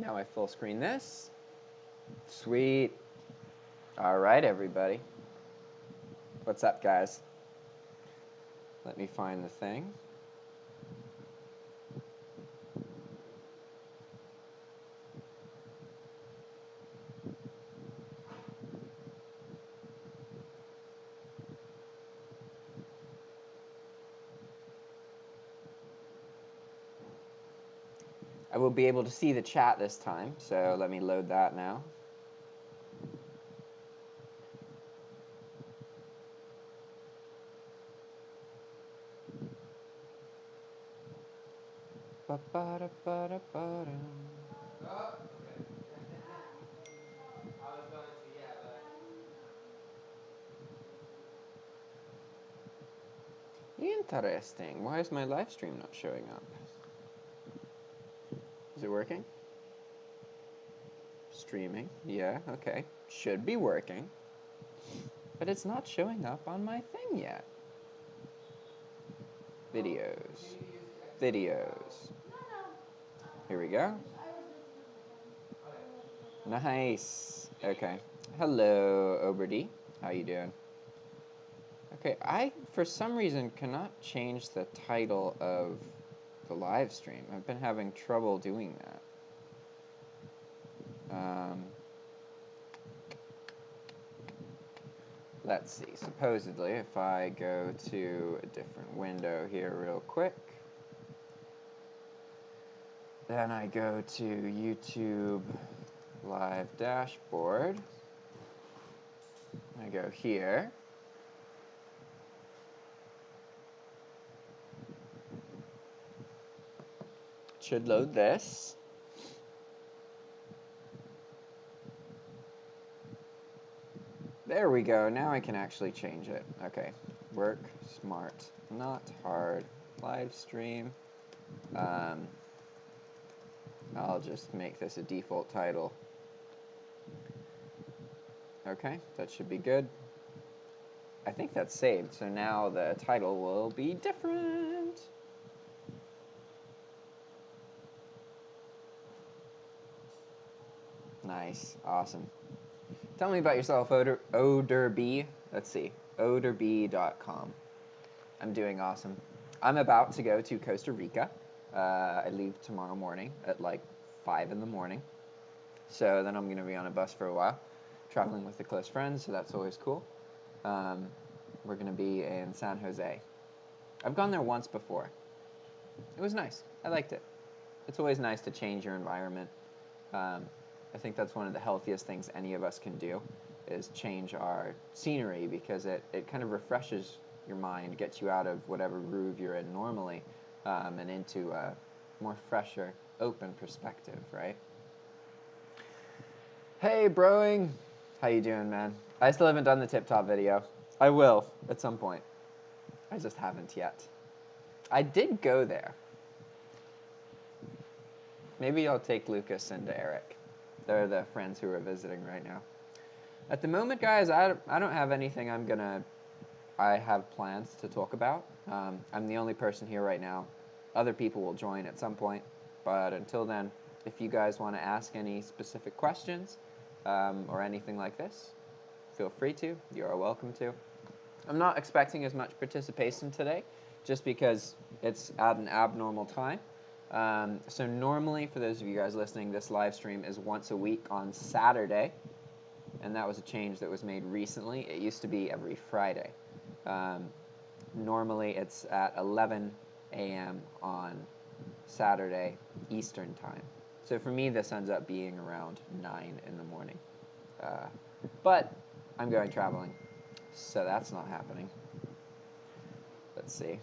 Now I full screen this. Sweet. All right, everybody. What's up, guys? Let me find the thing. I will be able to see the chat this time, so let me load that now. Ba-ba-da-ba-da-ba-da. Interesting. Why is my live stream not showing up? Is it working? Streaming. Yeah, okay. Should be working. But it's not showing up on my thing yet. Videos. Videos. Here we go. Nice. Okay. Hello, Oberdy. How you doing? Okay, I, for some reason, cannot change the title of the live stream. I've been having trouble doing that. Let's see. Supposedly, if I go to a different window here real quick, then I go to YouTube Live Dashboard. I go here. Should load this. There we go. Now I can actually change it. Okay. Work smart, not hard. Live stream. I'll just make this a default title. Okay, that should be good. I think that's saved, so now the title will be different. Nice, awesome. Tell me about yourself, Oderb. Let's see, oderb.com. I'm doing awesome. I'm about to go to Costa Rica. I leave tomorrow morning at like 5 in the morning. So then I'm going to be on a bus for a while, traveling with a close friend, so that's always cool. We're going to be in San Jose. I've gone there once before. It was nice. I liked it. It's always nice to change your environment. I think that's one of the healthiest things any of us can do, is change our scenery, because it kind of refreshes your mind, gets you out of whatever groove you're in normally, and into a more fresher, open perspective, right? Hey, broing. How you doing, man? I still haven't done the tip-top video. I will, at some point. I just haven't yet. I did go there. Maybe I'll take Lucas and Eric. They're the friends who are visiting right now. At the moment, guys, I don't have anything I have plans to talk about. I'm the only person here right now. Other people will join at some point. But until then, if you guys want to ask any specific questions or anything like this, feel free to. You are welcome to. I'm not expecting as much participation today, just because it's at an abnormal time. So normally, for those of you guys listening, this live stream is once a week on Saturday, and that was a change that was made recently. It used to be every Friday. Normally, it's at 11 a.m. on Saturday Eastern time. So for me, this ends up being around 9 in the morning. But I'm going traveling, so that's not happening. Let's see.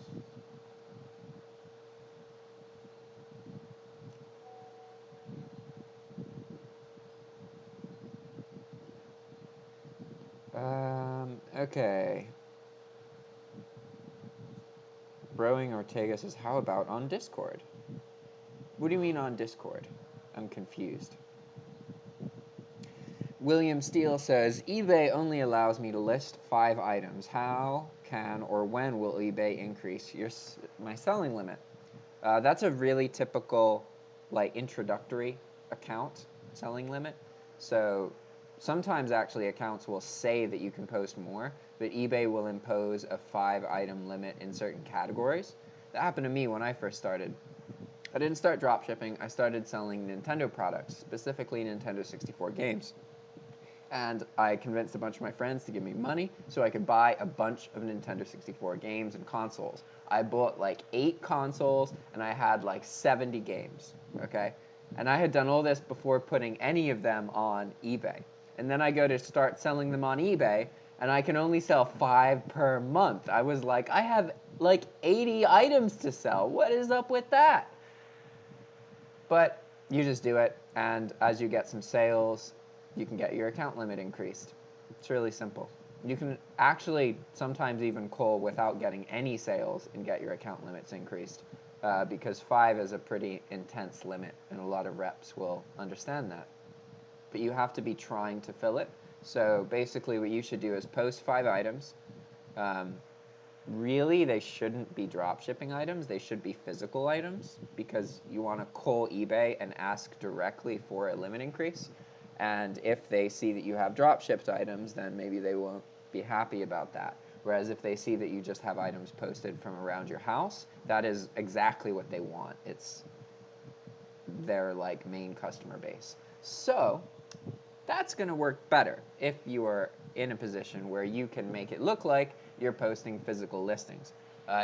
Okay. Broing Ortega says, how about on Discord? What do you mean on Discord? I'm confused. William Steele says, eBay only allows me to list 5 items. How can or when will eBay increase my selling limit? That's a really typical, like, introductory account selling limit. So sometimes actually accounts will say that you can post more, but eBay will impose a 5-item limit in certain categories. That happened to me when I first started. I didn't start dropshipping. I started selling Nintendo products, specifically Nintendo 64 games. And I convinced a bunch of my friends to give me money so I could buy a bunch of Nintendo 64 games and consoles. I bought like 8 consoles and I had like 70 games, okay? And I had done all this before putting any of them on eBay. And then I go to start selling them on eBay and I can only sell 5 per month. I was like, I have like 80 items to sell. What is up with that? But you just do it, and as you get some sales, you can get your account limit increased. It's really simple. You can actually sometimes even call without getting any sales and get your account limits increased, because 5 is a pretty intense limit, and a lot of reps will understand that. But you have to be trying to fill it. So basically what you should do is post 5 items. Really, they shouldn't be drop shipping items. They should be physical items, because you want to call eBay and ask directly for a limit increase. And if they see that you have drop shipped items, then maybe they won't be happy about that. Whereas if they see that you just have items posted from around your house, that is exactly what they want. It's their like main customer base. So that's going to work better if you are in a position where you can make it look like you're posting physical listings.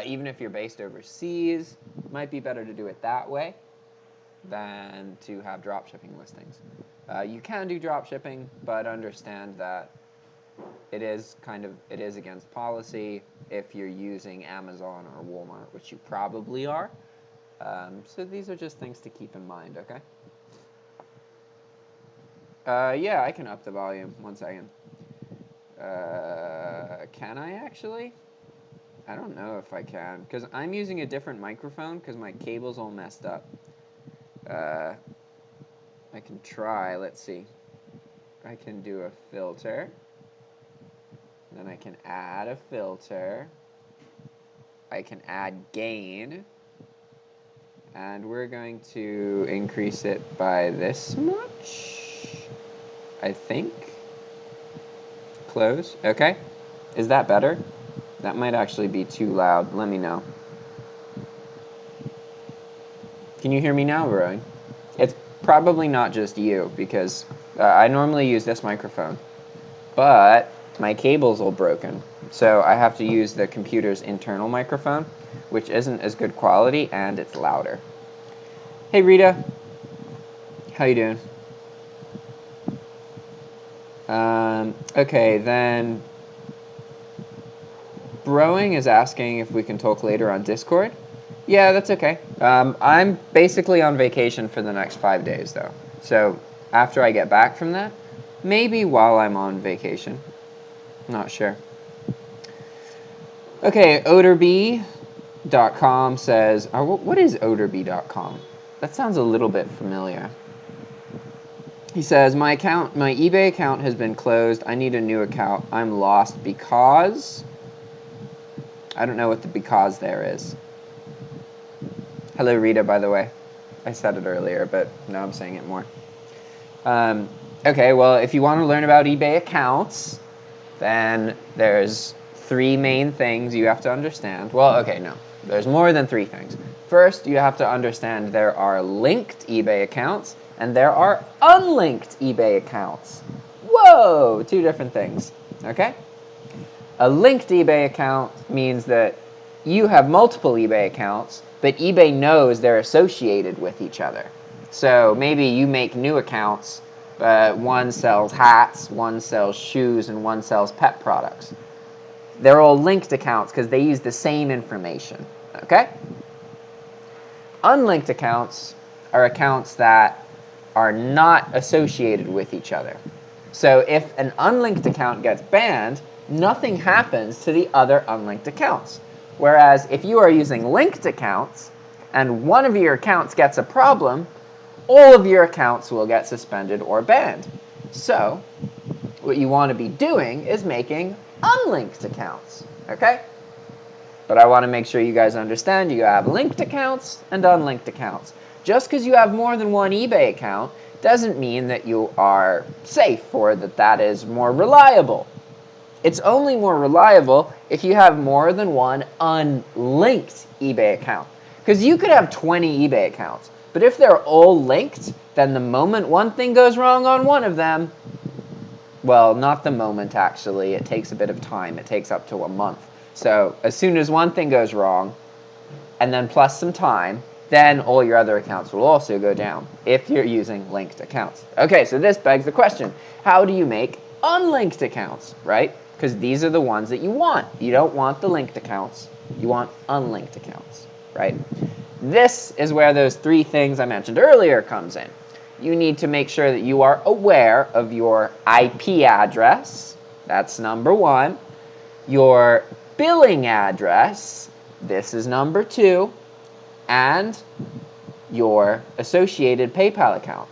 Even if you're based overseas, it might be better to do it that way than to have dropshipping listings. You can do dropshipping, but understand that it is against policy if you're using Amazon or Walmart, which you probably are. So these are just things to keep in mind, okay? Yeah, I can up the volume. 1 second. Can I actually? I don't know if I can, because I'm using a different microphone because my cable's all messed up. I can try. Let's see. I can do a filter. Then I can add a filter. I can add gain. And we're going to increase it by this much, I think. Close. Okay. Is that better? That might actually be too loud. Let me know. Can you hear me now, Roy? It's probably not just you, because I normally use this microphone, but my cable's all broken, so I have to use the computer's internal microphone, which isn't as good quality, and it's louder. Hey, Rita. How you doing? Okay, then Broing is asking if we can talk later on Discord. Yeah, that's okay. I'm basically on vacation for the next 5 days, though. So after I get back from that, maybe while I'm on vacation. Not sure. Okay, odorb.com says, what is odorb.com? That sounds a little bit familiar. He says, my eBay account has been closed. I need a new account. I'm lost because... I don't know what the because there is. Hello, Rita, by the way. I said it earlier, but now I'm saying it more. Okay, well, if you want to learn about eBay accounts, then there's 3 main things you have to understand. Well, okay, no. There's more than 3 things. First, you have to understand there are linked eBay accounts, and there are unlinked eBay accounts. Whoa! 2 different things, okay? A linked eBay account means that you have multiple eBay accounts, but eBay knows they're associated with each other. So maybe you make new accounts, one sells hats, one sells shoes, and one sells pet products. They're all linked accounts because they use the same information, okay? Unlinked accounts are accounts that are not associated with each other. So if an unlinked account gets banned, nothing happens to the other unlinked accounts. Whereas if you are using linked accounts and one of your accounts gets a problem, all of your accounts will get suspended or banned. So what you want to be doing is making unlinked accounts, okay? But I want to make sure you guys understand you have linked accounts and unlinked accounts. Just because you have more than one eBay account doesn't mean that you are safe or that that is more reliable. It's only more reliable if you have more than one unlinked eBay account. Because you could have 20 eBay accounts, but if they're all linked, then the moment one thing goes wrong on one of them, well, not the moment actually, it takes a bit of time. It takes up to a month. So as soon as one thing goes wrong, and then plus some time, then all your other accounts will also go down if you're using linked accounts. Okay, so this begs the question, how do you make unlinked accounts, right? Because these are the ones that you want. You don't want the linked accounts. You want unlinked accounts, right? This is where those three things I mentioned earlier comes in. You need to make sure that you are aware of your IP address. That's number one. Your billing address. This is number two. And your associated PayPal account.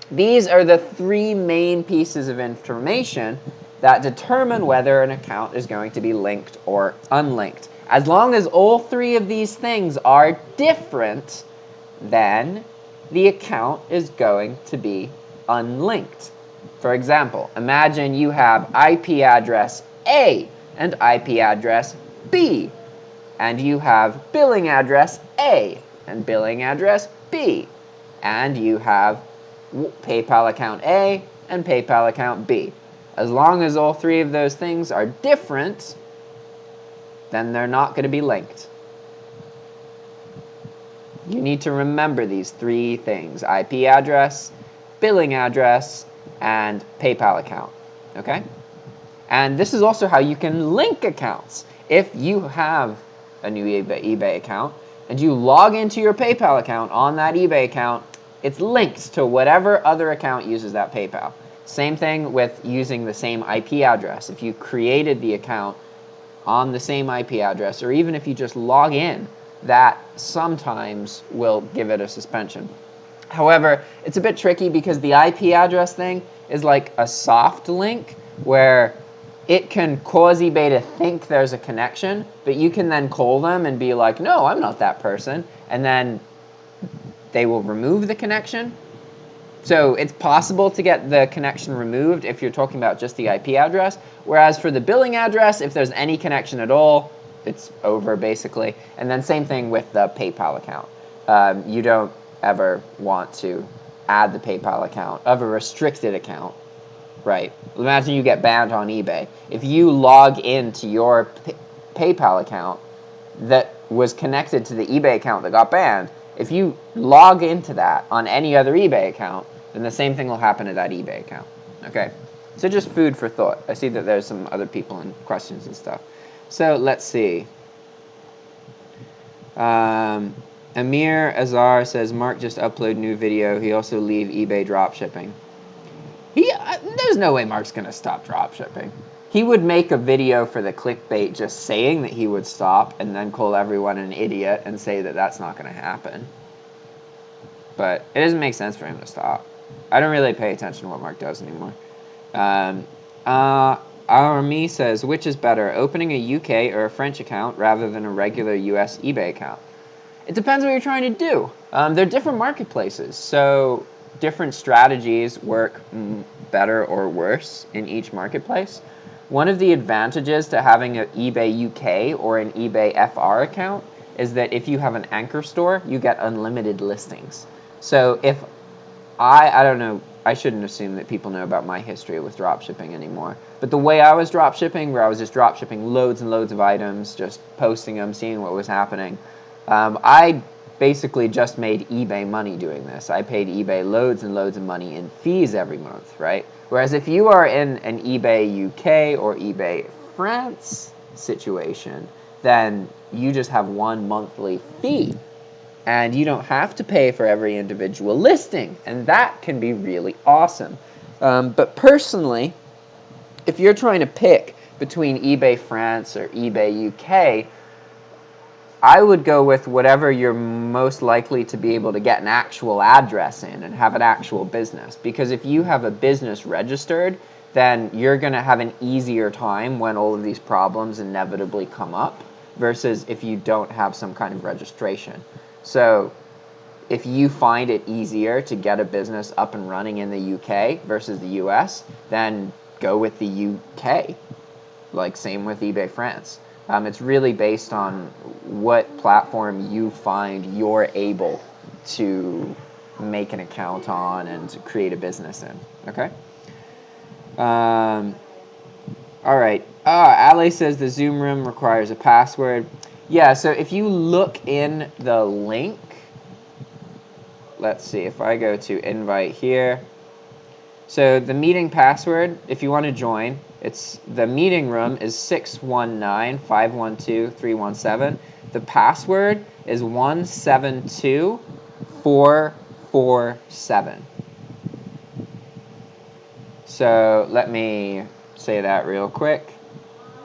These are the three main pieces of information that determine whether an account is going to be linked or unlinked. As long as all three of these things are different, then the account is going to be unlinked. For example, imagine you have IP address A and IP address B, and you have billing address A and billing address B, and you have PayPal account A and PayPal account B. As long as all three of those things are different, then they're not going to be linked. You need to remember these three things: IP address, billing address, and PayPal account. Okay? And this is also how you can link accounts. If you have a new eBay account and you log into your PayPal account on that eBay account, it's linked to whatever other account uses that PayPal. Same thing with using the same IP address. If you created the account on the same IP address, or even if you just log in, that sometimes will give it a suspension. However, it's a bit tricky because the IP address thing is like a soft link where it can cause eBay to think there's a connection, but you can then call them and be like, no, I'm not that person, and then they will remove the connection. So it's possible to get the connection removed if you're talking about just the IP address, whereas for the billing address, if there's any connection at all, it's over basically. And then same thing with the PayPal account. You don't ever want to add the PayPal account of a restricted account, right? Imagine you get banned on eBay. If you log into your PayPal account that was connected to the eBay account that got banned, if you log into that on any other eBay account, then the same thing will happen to that eBay account. Okay? So just food for thought. I see that there's some other people in questions and stuff. So let's see. Amir Azar says, Mark just upload new video. He also leave eBay dropshipping. There's no way Mark's going to stop dropshipping. He would make a video for the clickbait just saying that he would stop and then call everyone an idiot and say that that's not going to happen. But it doesn't make sense for him to stop. I don't really pay attention to what Mark does anymore. Armi says, which is better, opening a UK or a French account rather than a regular US eBay account? It depends what you're trying to do. They're different marketplaces, so different strategies work better or worse in each marketplace. One of the advantages to having an eBay UK or an eBay FR account is that if you have an anchor store, you get unlimited listings. So if I don't know, I shouldn't assume that people know about my history with dropshipping anymore. But the way I was dropshipping, where I was just dropshipping loads and loads of items, just posting them, seeing what was happening, I basically just made eBay money doing this. I paid eBay loads and loads of money in fees every month, right? Whereas if you are in an eBay UK or eBay France situation, then you just have one monthly fee. And you don't have to pay for every individual listing. And that can be really awesome. But personally, if you're trying to pick between eBay France or eBay UK, I would go with whatever you're most likely to be able to get an actual address in and have an actual business. Because if you have a business registered, then you're going to have an easier time when all of these problems inevitably come up versus if you don't have some kind of registration. So if you find it easier to get a business up and running in the UK versus the US, then go with the UK. Like same with eBay France. It's really based on what platform you find you're able to make an account on and to create a business in. Okay. All right. Ali says the Zoom room requires a password. Yeah. So if you look in the link, let's see. If I go to invite here, so the meeting password, if you want to join, it's the meeting room is 619-512-317. The password is 172447. So let me say that real quick.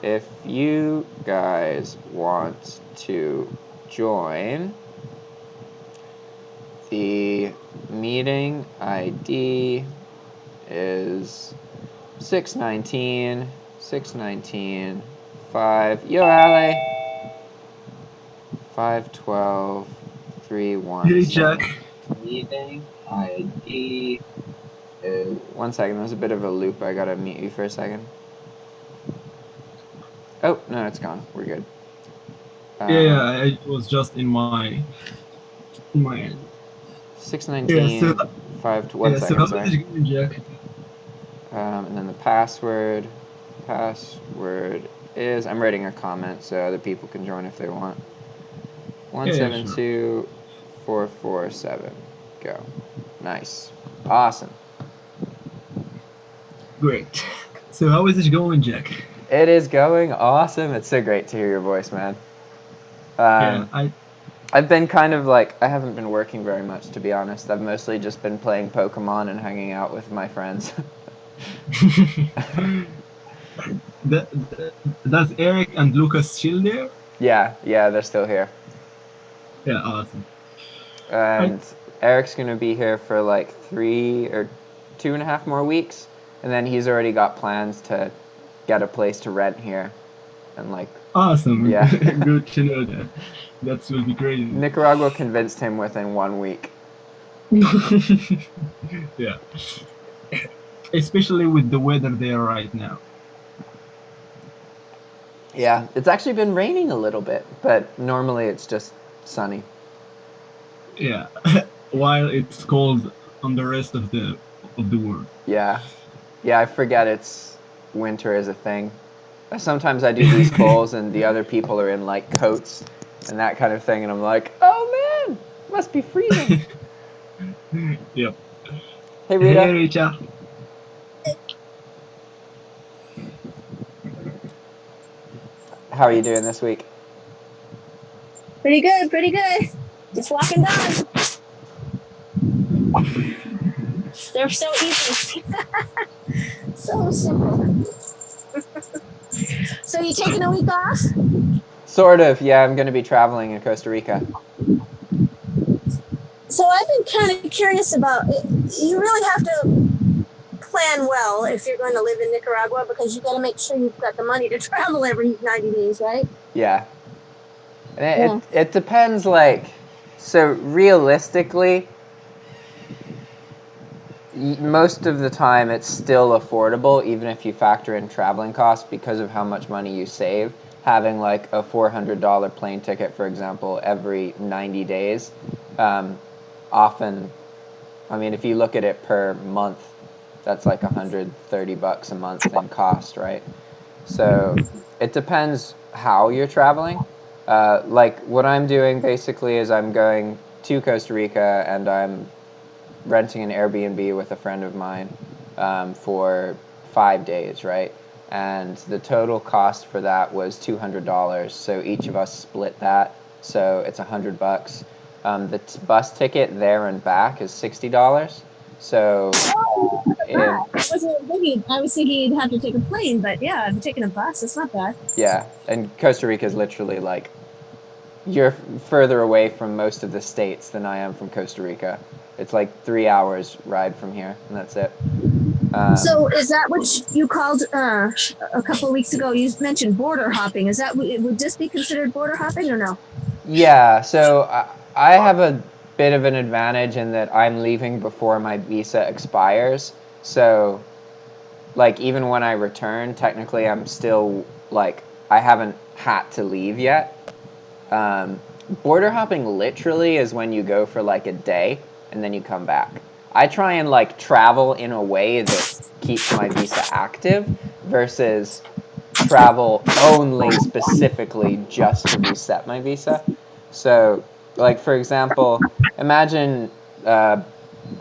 If you guys want to join, the meeting ID is 619 5. Yo, Ali. 512 317. Hey, Jack. Meeting ID is. 1 second. There's a bit of a loop. I gotta mute you for a second. Oh no, it's gone. We're good. Yeah, it was just in my end. 619 5. 1 second. So how Sorry. is it going, Jack? And then the password is, I'm writing a comment so other people can join if they want. 172447. Go. Nice. Awesome. Great. So how is it going, Jack? It is going awesome. It's so great to hear your voice, man. I've been kind of like, I haven't been working very much, to be honest. I've mostly just been playing Pokemon and hanging out with my friends. Does Eric and Lucas still there? Yeah, they're still here. Yeah, awesome. And Eric's going to be here for like 3 or 2.5 more weeks. And then he's already got plans to get a place to rent here. And like. Awesome. Yeah. Good to know that. That will be great. Nicaragua convinced him within 1 week. Yeah. Especially with the weather there right now. Yeah, it's actually been raining a little bit, but normally it's just sunny. Yeah, while it's cold on the rest of the world. Yeah, I forget it's winter is a thing. Sometimes I do these calls and the other people are in like coats and that kind of thing, and I'm like, oh man, must be freezing. Yep. Hey Rita. Hey Rita. How are you doing this week? Pretty good. Just walking dogs. They're so easy. So simple. So you taking a week off? Sort of, yeah. I'm going to be traveling in Costa Rica. So I've been kind of curious about it. You really have to plan well if you're going to live in Nicaragua, because you got to make sure you've got the money to travel every 90 days, right? Yeah. And it depends, like, so realistically, most of the time it's still affordable, even if you factor in traveling costs, because of how much money you save. Having like a $400 plane ticket, for example, every 90 days, often, I mean, if you look at it per month, that's like $130 a month in cost, right? So it depends how you're traveling. Like what I'm doing basically is I'm going to Costa Rica and I'm renting an Airbnb with a friend of mine for 5 days, right? And the total cost for that was $200. So each of us split that. So it's $100. The bus ticket there and back is $60. So I was thinking you'd have to take a plane, but yeah, if you're taking a bus, it's not bad. Yeah, and Costa Rica is literally like, you're further away from most of the states than I am from Costa Rica. It's like 3 hours ride from here, and that's it. So is that what you called a couple of weeks ago? You mentioned border hopping. Would this be considered border hopping or no? Yeah, so I have a bit of an advantage in that I'm leaving before my visa expires. So, like, even when I return, technically I'm still, like, I haven't had to leave yet. Border hopping literally is when you go for, like, a day and then you come back. I try and, like, travel in a way that keeps my visa active versus travel only specifically just to reset my visa. So, like, for example, imagine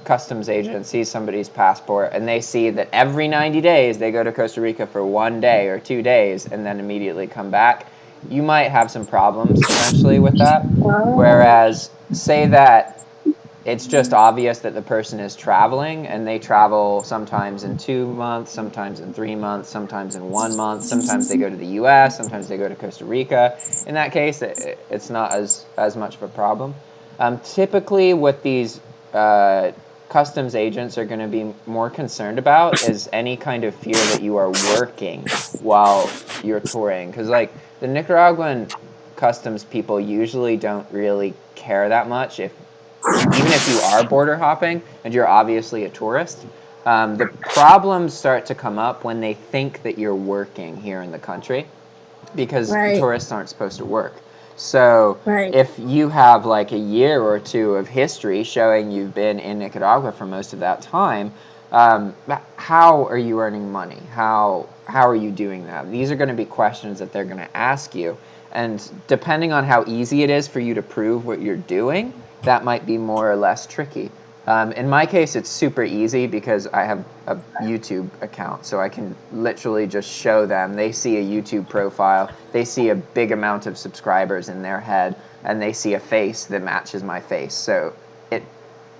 customs agent sees somebody's passport and they see that every 90 days they go to Costa Rica for 1 day or 2 days and then immediately come back. You might have some problems eventually with that. Whereas, say that it's just obvious that the person is traveling and they travel sometimes in 2 months, sometimes in 3 months, sometimes in 1 month, sometimes they go to the US, sometimes they go to Costa Rica. In that case, it's not as much of a problem. Typically, what these customs agents are going to be more concerned about is any kind of fear that you are working while you're touring. Because, like, the Nicaraguan customs people usually don't really care that much even if you are border hopping and you're obviously a tourist. The problems start to come up when they think that you're working here in the country, because tourists aren't supposed to work. So if you have like a year or two of history showing you've been in Nicaragua for most of that time, how are you earning money? How are you doing that? These are going to be questions that they're going to ask you. And depending on how easy it is for you to prove what you're doing, that might be more or less tricky. In my case, it's super easy because I have a YouTube account, so I can literally just show them. They see a YouTube profile, they see a big amount of subscribers in their head, and they see a face that matches my face. So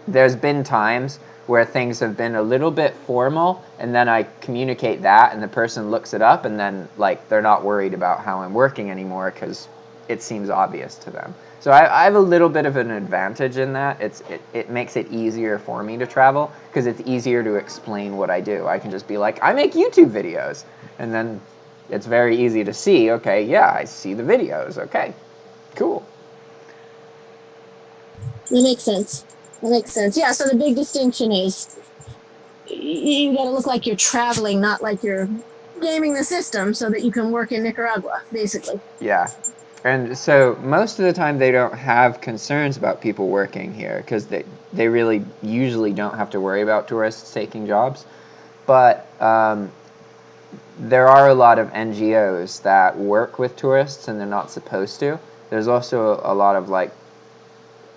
there's been times where things have been a little bit formal, and then I communicate that, and the person looks it up, and then like they're not worried about how I'm working anymore because it seems obvious to them. So I have a little bit of an advantage in that. It makes it easier for me to travel because it's easier to explain what I do. I can just be like, I make YouTube videos, and then it's very easy to see, okay, yeah, I see the videos, okay, cool. That makes sense. Yeah, so the big distinction is you got to look like you're traveling, not like you're gaming the system so that you can work in Nicaragua, basically. Yeah. And so most of the time they don't have concerns about people working here because they really usually don't have to worry about tourists taking jobs. But there are a lot of NGOs that work with tourists and they're not supposed to. There's also a lot of like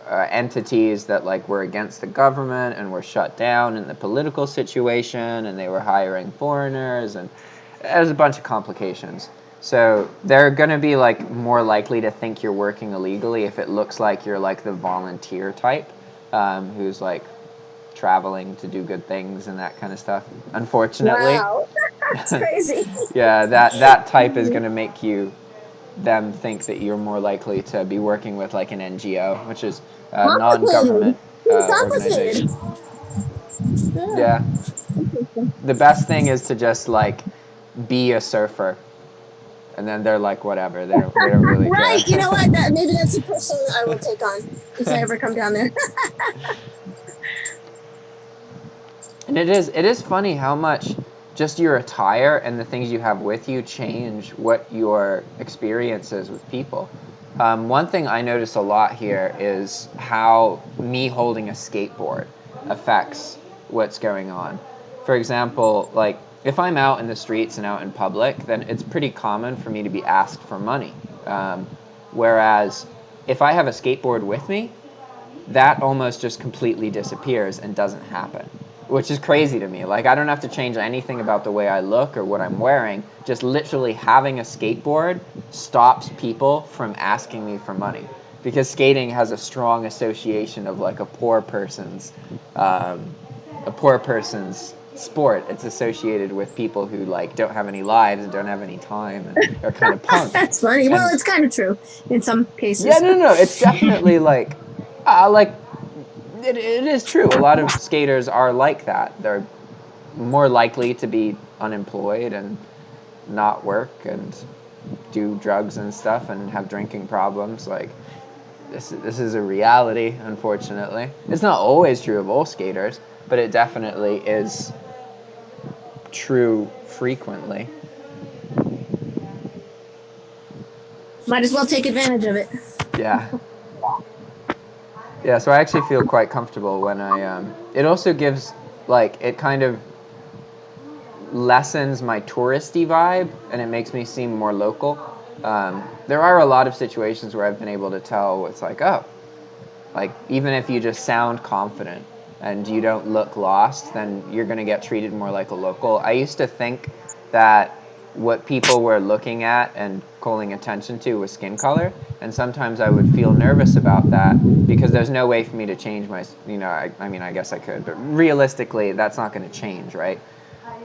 entities that like were against the government and were shut down in the political situation, and they were hiring foreigners, and there's a bunch of complications. So they're going to be like more likely to think you're working illegally if it looks like you're like the volunteer type who's like traveling to do good things and that kind of stuff. Unfortunately, wow, that's crazy. yeah, that type is going to make them think that you're more likely to be working with like an NGO, which is a non-government organization. Yeah. The best thing is to just like be a surfer, and then they're like, whatever. They don't really care. Right. You know what? Maybe that's a person I will take on if I ever come down there. And it is funny how much just your attire and the things you have with you change what your experience is with people. One thing I notice a lot here is how me holding a skateboard affects what's going on. For example, like if I'm out in the streets and out in public, then it's pretty common for me to be asked for money. Whereas if I have a skateboard with me, that almost just completely disappears and doesn't happen, which is crazy to me. Like, I don't have to change anything about the way I look or what I'm wearing. Just literally having a skateboard stops people from asking me for money, because skating has a strong association of like a poor person's sport. It's associated with people who like don't have any lives and don't have any time and are kind of punks. That's funny. Well, it's kind of true in some cases. Yeah, no, it's definitely like it is true. A lot of skaters are like that. They're more likely to be unemployed and not work and do drugs and stuff and have drinking problems. Like, this is a reality, unfortunately. It's not always true of all skaters, but it definitely is true frequently. Might as well take advantage of it. Yeah. Yeah, so I actually feel quite comfortable when it also gives, like, it kind of lessens my touristy vibe, and it makes me seem more local. There are a lot of situations where I've been able to tell it's like, oh, like, even if you just sound confident and you don't look lost, then you're going to get treated more like a local. I used to think that what people were looking at and calling attention to was skin color, and sometimes I would feel nervous about that because there's no way for me to change my, I mean, I guess I could, but realistically, that's not going to change, right?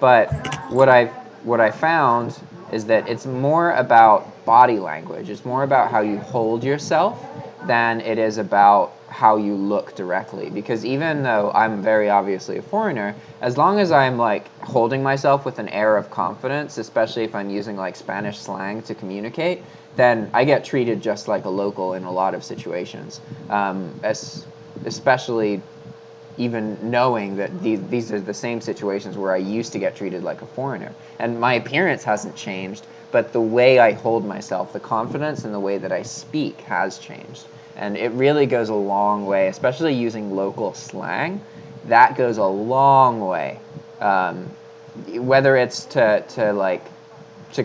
But what I found is that it's more about body language. It's more about how you hold yourself than it is about how you look directly. Because even though I'm very obviously a foreigner, as long as I'm like holding myself with an air of confidence, especially if I'm using like Spanish slang to communicate, then I get treated just like a local in a lot of situations. Especially even knowing that these are the same situations where I used to get treated like a foreigner. And my appearance hasn't changed, but the way I hold myself, the confidence and the way that I speak has changed. And it really goes a long way, especially using local slang. That goes a long way. Whether it's to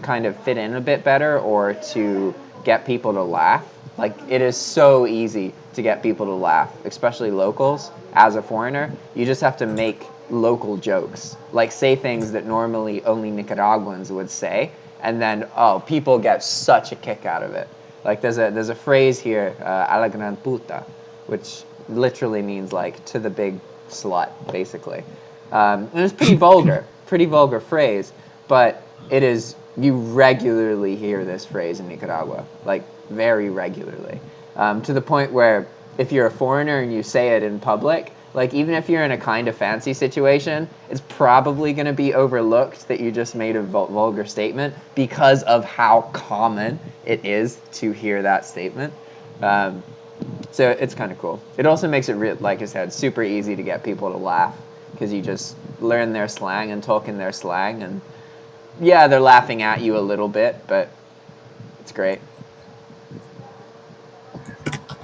kind of fit in a bit better or to get people to laugh. Like, it is so easy to get people to laugh, especially locals. As a foreigner, you just have to make local jokes, like say things that normally only Nicaraguans would say, and then people get such a kick out of it. Like there's a phrase here, a la gran puta, which literally means like to the big slut, basically. And it's pretty vulgar phrase, but it is, you regularly hear this phrase in Nicaragua, like very regularly, to the point where if you're a foreigner and you say it in public, like even if you're in a kind of fancy situation, it's probably going to be overlooked that you just made a vulgar statement because of how common it is to hear that statement. So it's kind of cool. It also makes it, like I said, super easy to get people to laugh because you just learn their slang and talk in their slang, and yeah, they're laughing at you a little bit, but it's great.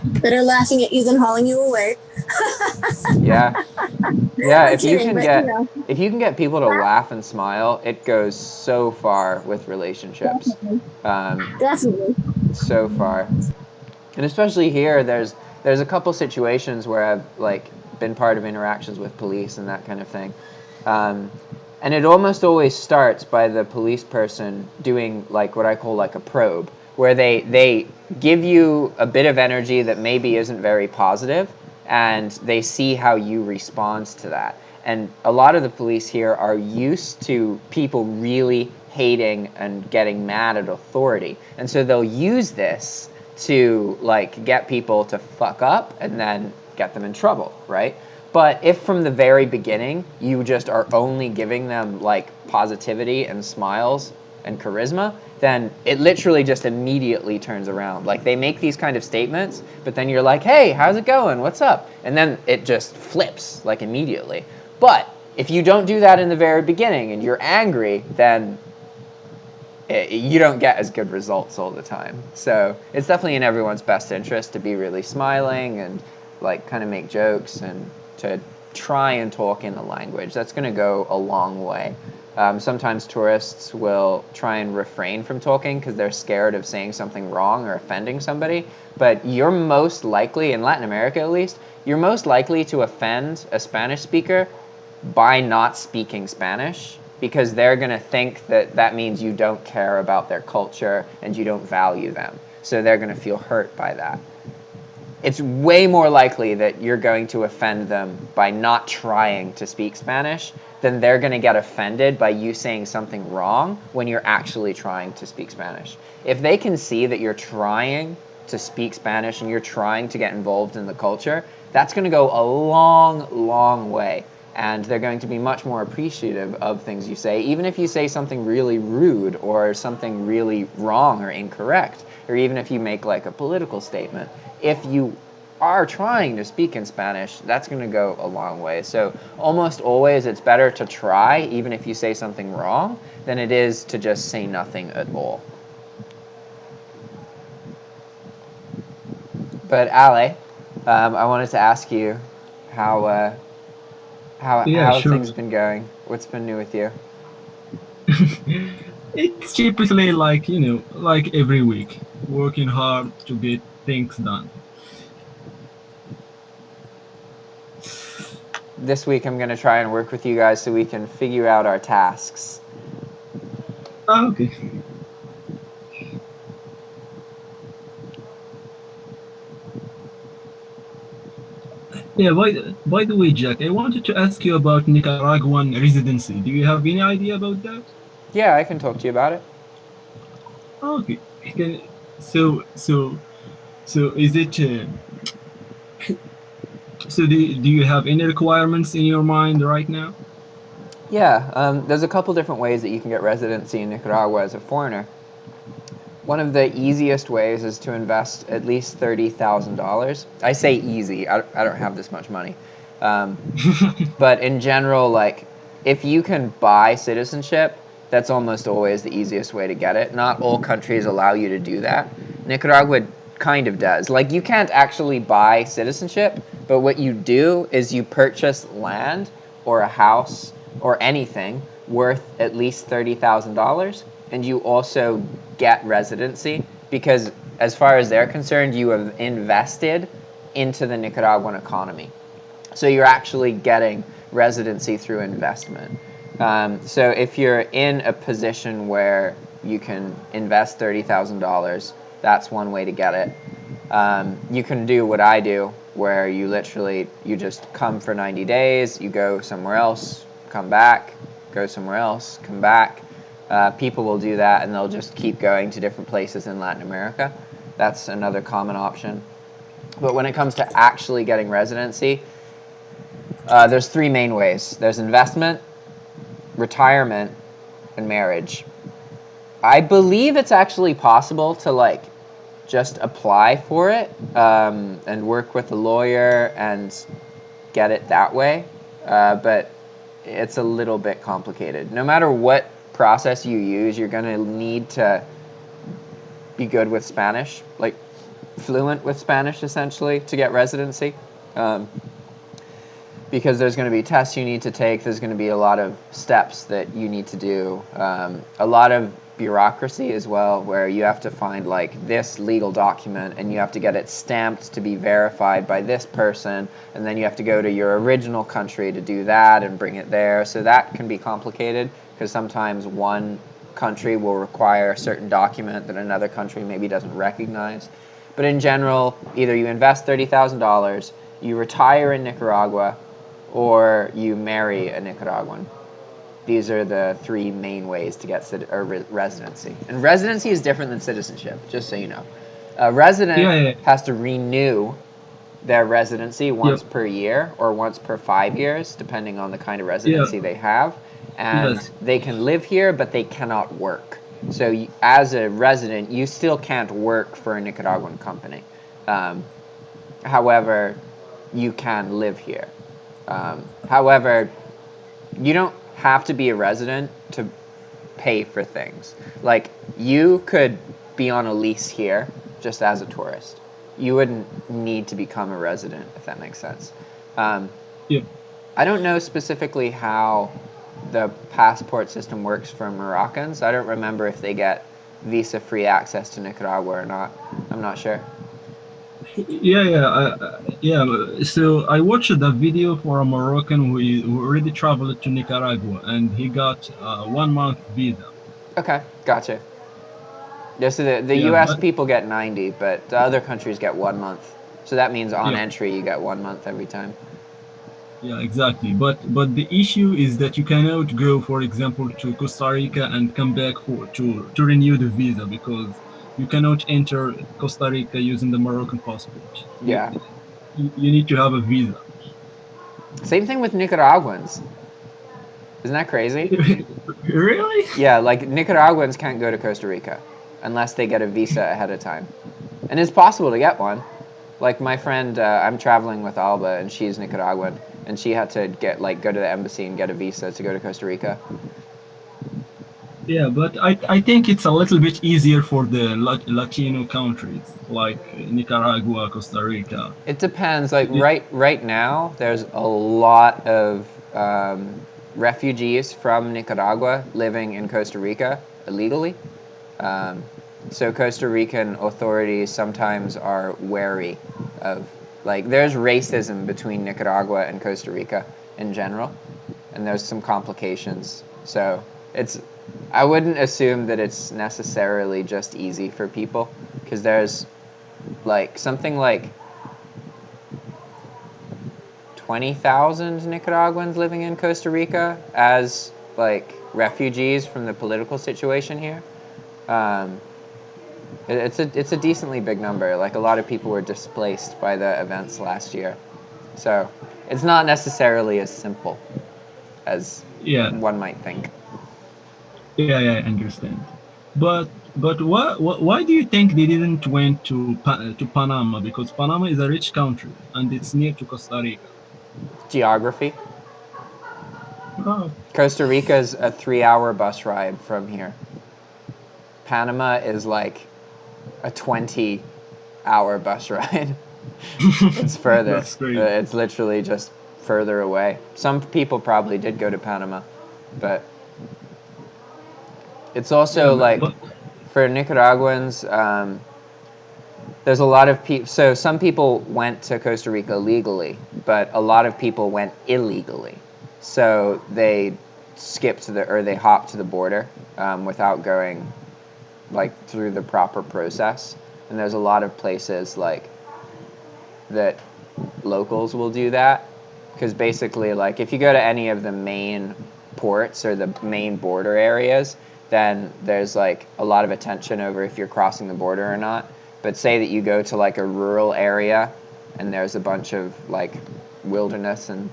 Better laughing at you than hauling you away. Yeah. Yeah, I'm kidding, but you know. if you can get people to laugh and smile, it goes so far with relationships. Definitely. So far. And especially here, there's a couple situations where I've like been part of interactions with police and that kind of thing, and it almost always starts by the police person doing like what I call like a probe, where they give you a bit of energy that maybe isn't very positive, and they see how you respond to that. And a lot of the police here are used to people really hating and getting mad at authority, and so they'll use this to like get people to fuck up and then get them in trouble, right? But if from the very beginning you just are only giving them like positivity and smiles and charisma, then it literally just immediately turns around. Like they make these kind of statements, but then you're like, hey, how's it going? What's up? And then it just flips like immediately. But if you don't do that in the very beginning and you're angry, then you don't get as good results all the time. So it's definitely in everyone's best interest to be really smiling and like kind of make jokes and to try and talk in the language. That's going to go a long way. Sometimes tourists will try and refrain from talking because they're scared of saying something wrong or offending somebody. But you're most likely, in Latin America at least, you're most likely to offend a Spanish speaker by not speaking Spanish, because they're going to think that that means you don't care about their culture and you don't value them. So they're going to feel hurt by that. It's way more likely that you're going to offend them by not trying to speak Spanish than they're going to get offended by you saying something wrong when you're actually trying to speak Spanish. If they can see that you're trying to speak Spanish and you're trying to get involved in the culture, that's going to go a long, long way. and they're going to be much more appreciative of things you say, even if you say something really rude or something really wrong or incorrect, or even if you make like a political statement. If you are trying to speak in Spanish, that's going to go a long way. So almost always it's better to try, even if you say something wrong, than it is to just say nothing at all. But Ale, I wanted to ask you how Yeah, have sure. things been going? What's been new with you? It's typically like, like every week, working hard to get things done. This week I'm going to try and work with you guys so we can figure out our tasks. Ah, okay. Yeah, by the way, Jack, I wanted to ask you about Nicaraguan residency. Do you have any idea about that? Yeah, I can talk to you about it. Ah, okay. Can, so, so, so is it, so do you have any requirements in your mind right now? Yeah, there's a couple different ways that you can get residency in Nicaragua as a foreigner. One of the easiest ways is to invest at least $30,000. I say easy, I don't have this much money. But in general, like, if you can buy citizenship, that's almost always the easiest way to get it. Not all countries allow you to do that. Nicaragua kind of does. Like, you can't actually buy citizenship, but what you do is you purchase land or a house or anything worth at least $30,000, and you also get residency because, as far as they're concerned, you have invested into the Nicaraguan economy. So you're actually getting residency through investment. So if you're in a position where you can invest $30,000, that's one way to get it. You can do what I do, where you just come for 90 days, you go somewhere else, come back, go somewhere else, come back. People will do that, and they'll just keep going to different places in Latin America. That's another common option. But when it comes to actually getting residency, there's three main ways. There's investment, retirement, and marriage. I believe it's actually possible to like just apply for it and work with a lawyer and get it that way. But it's a little bit complicated. No matter what process you use, you're going to need to be good with Spanish, like fluent with Spanish essentially, to get residency. Because there's going to be tests you need to take. There's going to be a lot of steps that you need to do. A lot of bureaucracy as well, where you have to find like this legal document and you have to get it stamped to be verified by this person, and then you have to go to your original country to do that and bring it there. So that can be complicated because sometimes one country will require a certain document that another country maybe doesn't recognize. But in general, either you invest $30,000, you retire in Nicaragua, or you marry a Nicaraguan. These are the three main ways to get residency. And residency is different than citizenship, just so you know. A resident Yeah, has to renew their residency yeah, once per year or once per 5 years, depending on the kind of yeah, residency they have. And yes, they can live here, but they cannot work. So as a resident, you still can't work for a Nicaraguan company. However, you can live here. However, you don't have to be a resident to pay for things. Like, you could be on a lease here just as a tourist. You wouldn't need to become a resident, if that makes sense. yeah. I don't know specifically how the passport system works for Moroccans. I don't remember if they get visa-free access to Nicaragua or not. I'm not sure. Yeah. So I watched a video for a Moroccan who already traveled to Nicaragua, and he got a 1 month visa. Okay, gotcha. Yeah, so the Yeah, U.S. but people get 90, but the other countries get 1 month. So that means on yeah, entry you get 1 month every time. yeah, exactly. But the issue is that you cannot go, for example, to Costa Rica and come back to renew the visa because you cannot enter Costa Rica using the Moroccan passport. Yeah. You need to have a visa. Same thing with Nicaraguans. Isn't that crazy? Really? Yeah, like Nicaraguans can't go to Costa Rica unless they get a visa ahead of time. And it's possible to get one. Like my friend, I'm traveling with Alba, and she's Nicaraguan, and she had to go to the embassy and get a visa to go to Costa Rica. Yeah, but I think it's a little bit easier for the Latino countries like Nicaragua, Costa Rica. It depends. Like It- right now, there's a lot of refugees from Nicaragua living in Costa Rica illegally. Um, so Costa Rican authorities sometimes are wary of, like, there's racism between Nicaragua and Costa Rica in general, and there's some complications. So I wouldn't assume that it's necessarily just easy for people, because there's like something like 20,000 Nicaraguans living in Costa Rica as like refugees from the political situation here. Um, it's a decently big number. Like a lot of people were displaced by the events last year, so it's not necessarily as simple as yeah, one might think. yeah, I understand. But why do you think they didn't went to Panama? Because Panama is a rich country and it's near to Costa Rica. Geography. Oh, Costa Rica is a 3-hour bus ride from here. Panama is like a 20-hour bus ride. It's further. that's great. It's literally just further away. Some people probably did go to Panama, but it's Yeah, also like for Nicaraguans, there's a lot of people. So some people went to Costa Rica legally, but a lot of people went illegally. So they they hopped to the border without going like through the proper process. And there's a lot of places like that locals will do that, because basically, like, if you go to any of the main ports or the main border areas, then there's like a lot of attention over if you're crossing the border or not. But say that you go to like a rural area and there's a bunch of like wilderness and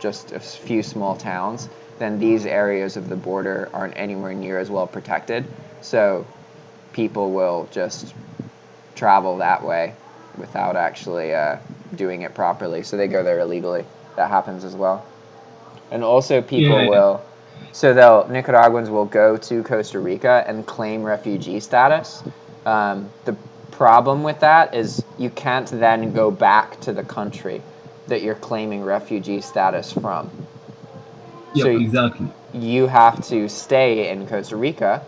just a few small towns, then these areas of the border aren't anywhere near as well protected. So people will just travel that way without actually doing it properly. So they go there illegally. That happens as well. And also yeah, people will, so Nicaraguans will go to Costa Rica and claim refugee status. The problem with that is you can't then go back to the country that you're claiming refugee status from. yep, So exactly. you have to stay in Costa Rica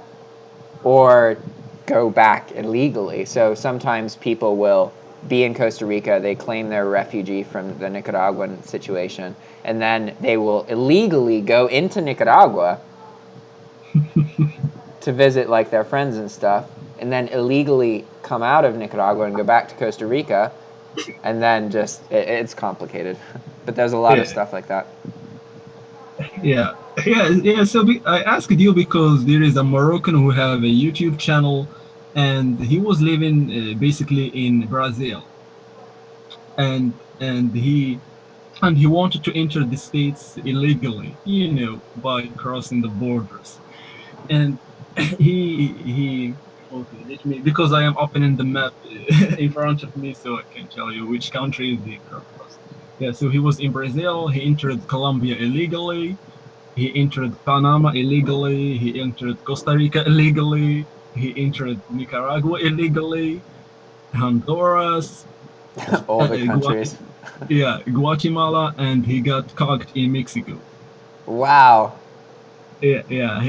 or go back illegally. So sometimes people will be in Costa Rica, they claim they're a refugee from the Nicaraguan situation, and then they will illegally go into Nicaragua to visit like their friends and stuff, and then illegally come out of Nicaragua and go back to Costa Rica, and then it's complicated. But there's a lot of Yeah, stuff like that. yeah. So I asked you because there is a Moroccan who have a YouTube channel, and he was living basically in Brazil, and he wanted to enter the states illegally, by crossing the borders. And he okay, let me, because I am opening the map in front of me, so I can tell you which countries he crossed. Yeah, so he was in Brazil. He entered Colombia illegally. He entered Panama illegally. He entered Costa Rica illegally. He entered Nicaragua illegally. Honduras, All the Guatemala, countries. yeah, Guatemala, and he got caught in Mexico. Wow. Yeah.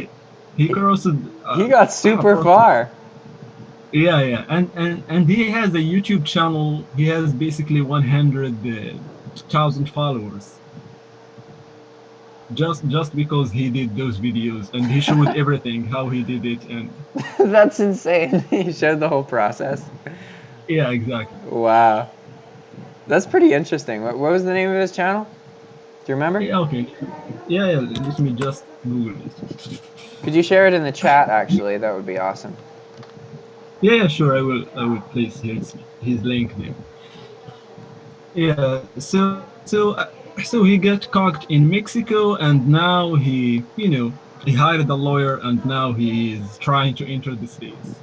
He He, crossed. he got super Approximately. far. Yeah, and he has a YouTube channel. He has basically 100,000 followers, just because he did those videos and he showed everything how he did it. And That's insane. He showed the whole process. yeah, exactly. Wow. That's pretty interesting. What was the name of his channel? Do you remember? Yeah, okay. Yeah, let me just Google it. Could you share it in the chat, actually? That would be awesome. Yeah, sure. I will place his link there. Yeah. So So he got caught in Mexico, and now he hired a lawyer, and now he is trying to enter the States.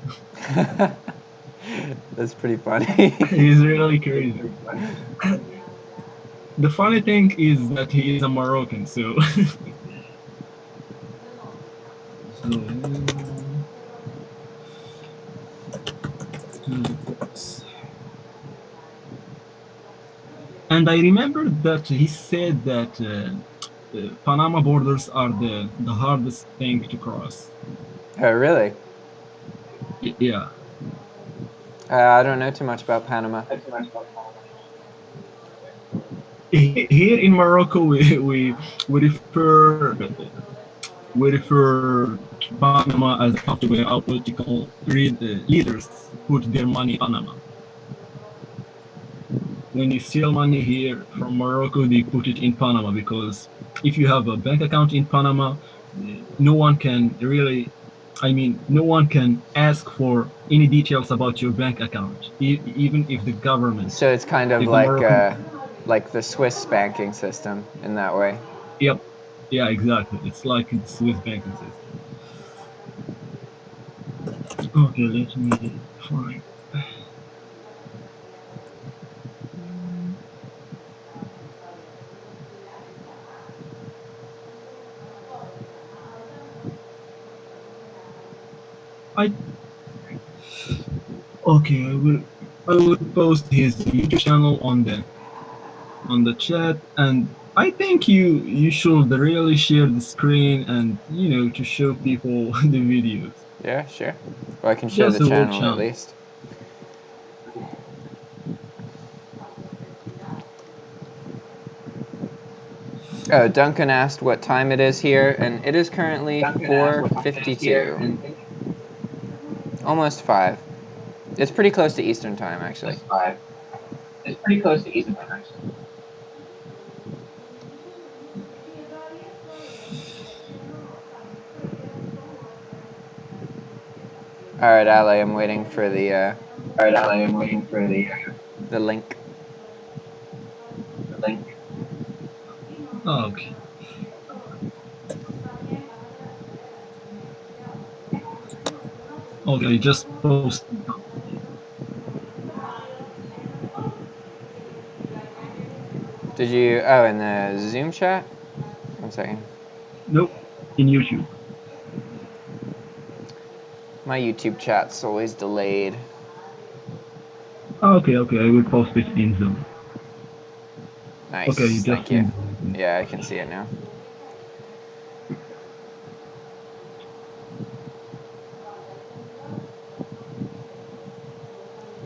That's pretty funny. He's really crazy. The funny thing is that he is a Moroccan, so. So, and I remember that he said that Panama borders are the hardest thing to cross. Oh, really? Yeah. I don't know too much about Panama. Here in Morocco, we refer we refer Panama as a country where our political leaders put their money in Panama. When you steal money here from Morocco, they put it in Panama because if you have a bank account in Panama, no one can really, I mean, no one can ask for any details about your bank account, even if the government, So it's kind of if the Moroccan, like the Swiss banking system in that way. yep, yeah, exactly. It's like the Swiss banking system. Okay, let me find. I okay. I will post his YouTube channel on the chat, and I think you should really share the screen and to show people the videos. Yeah, sure. Well, I can share Just the a whole channel at channel. least. Oh, Duncan asked what time it is here, and it is currently 4:52. Almost 5. It's pretty close to Eastern time, actually. All right, Ali, I'm waiting for the link. Oh, okay. Okay, just post. Did you? Oh, in the Zoom chat? 1 second. Nope, in YouTube. My YouTube chat's always delayed. Okay, I will post it in Zoom. Nice, Okay, you just thank you. send. Yeah, I can see it now.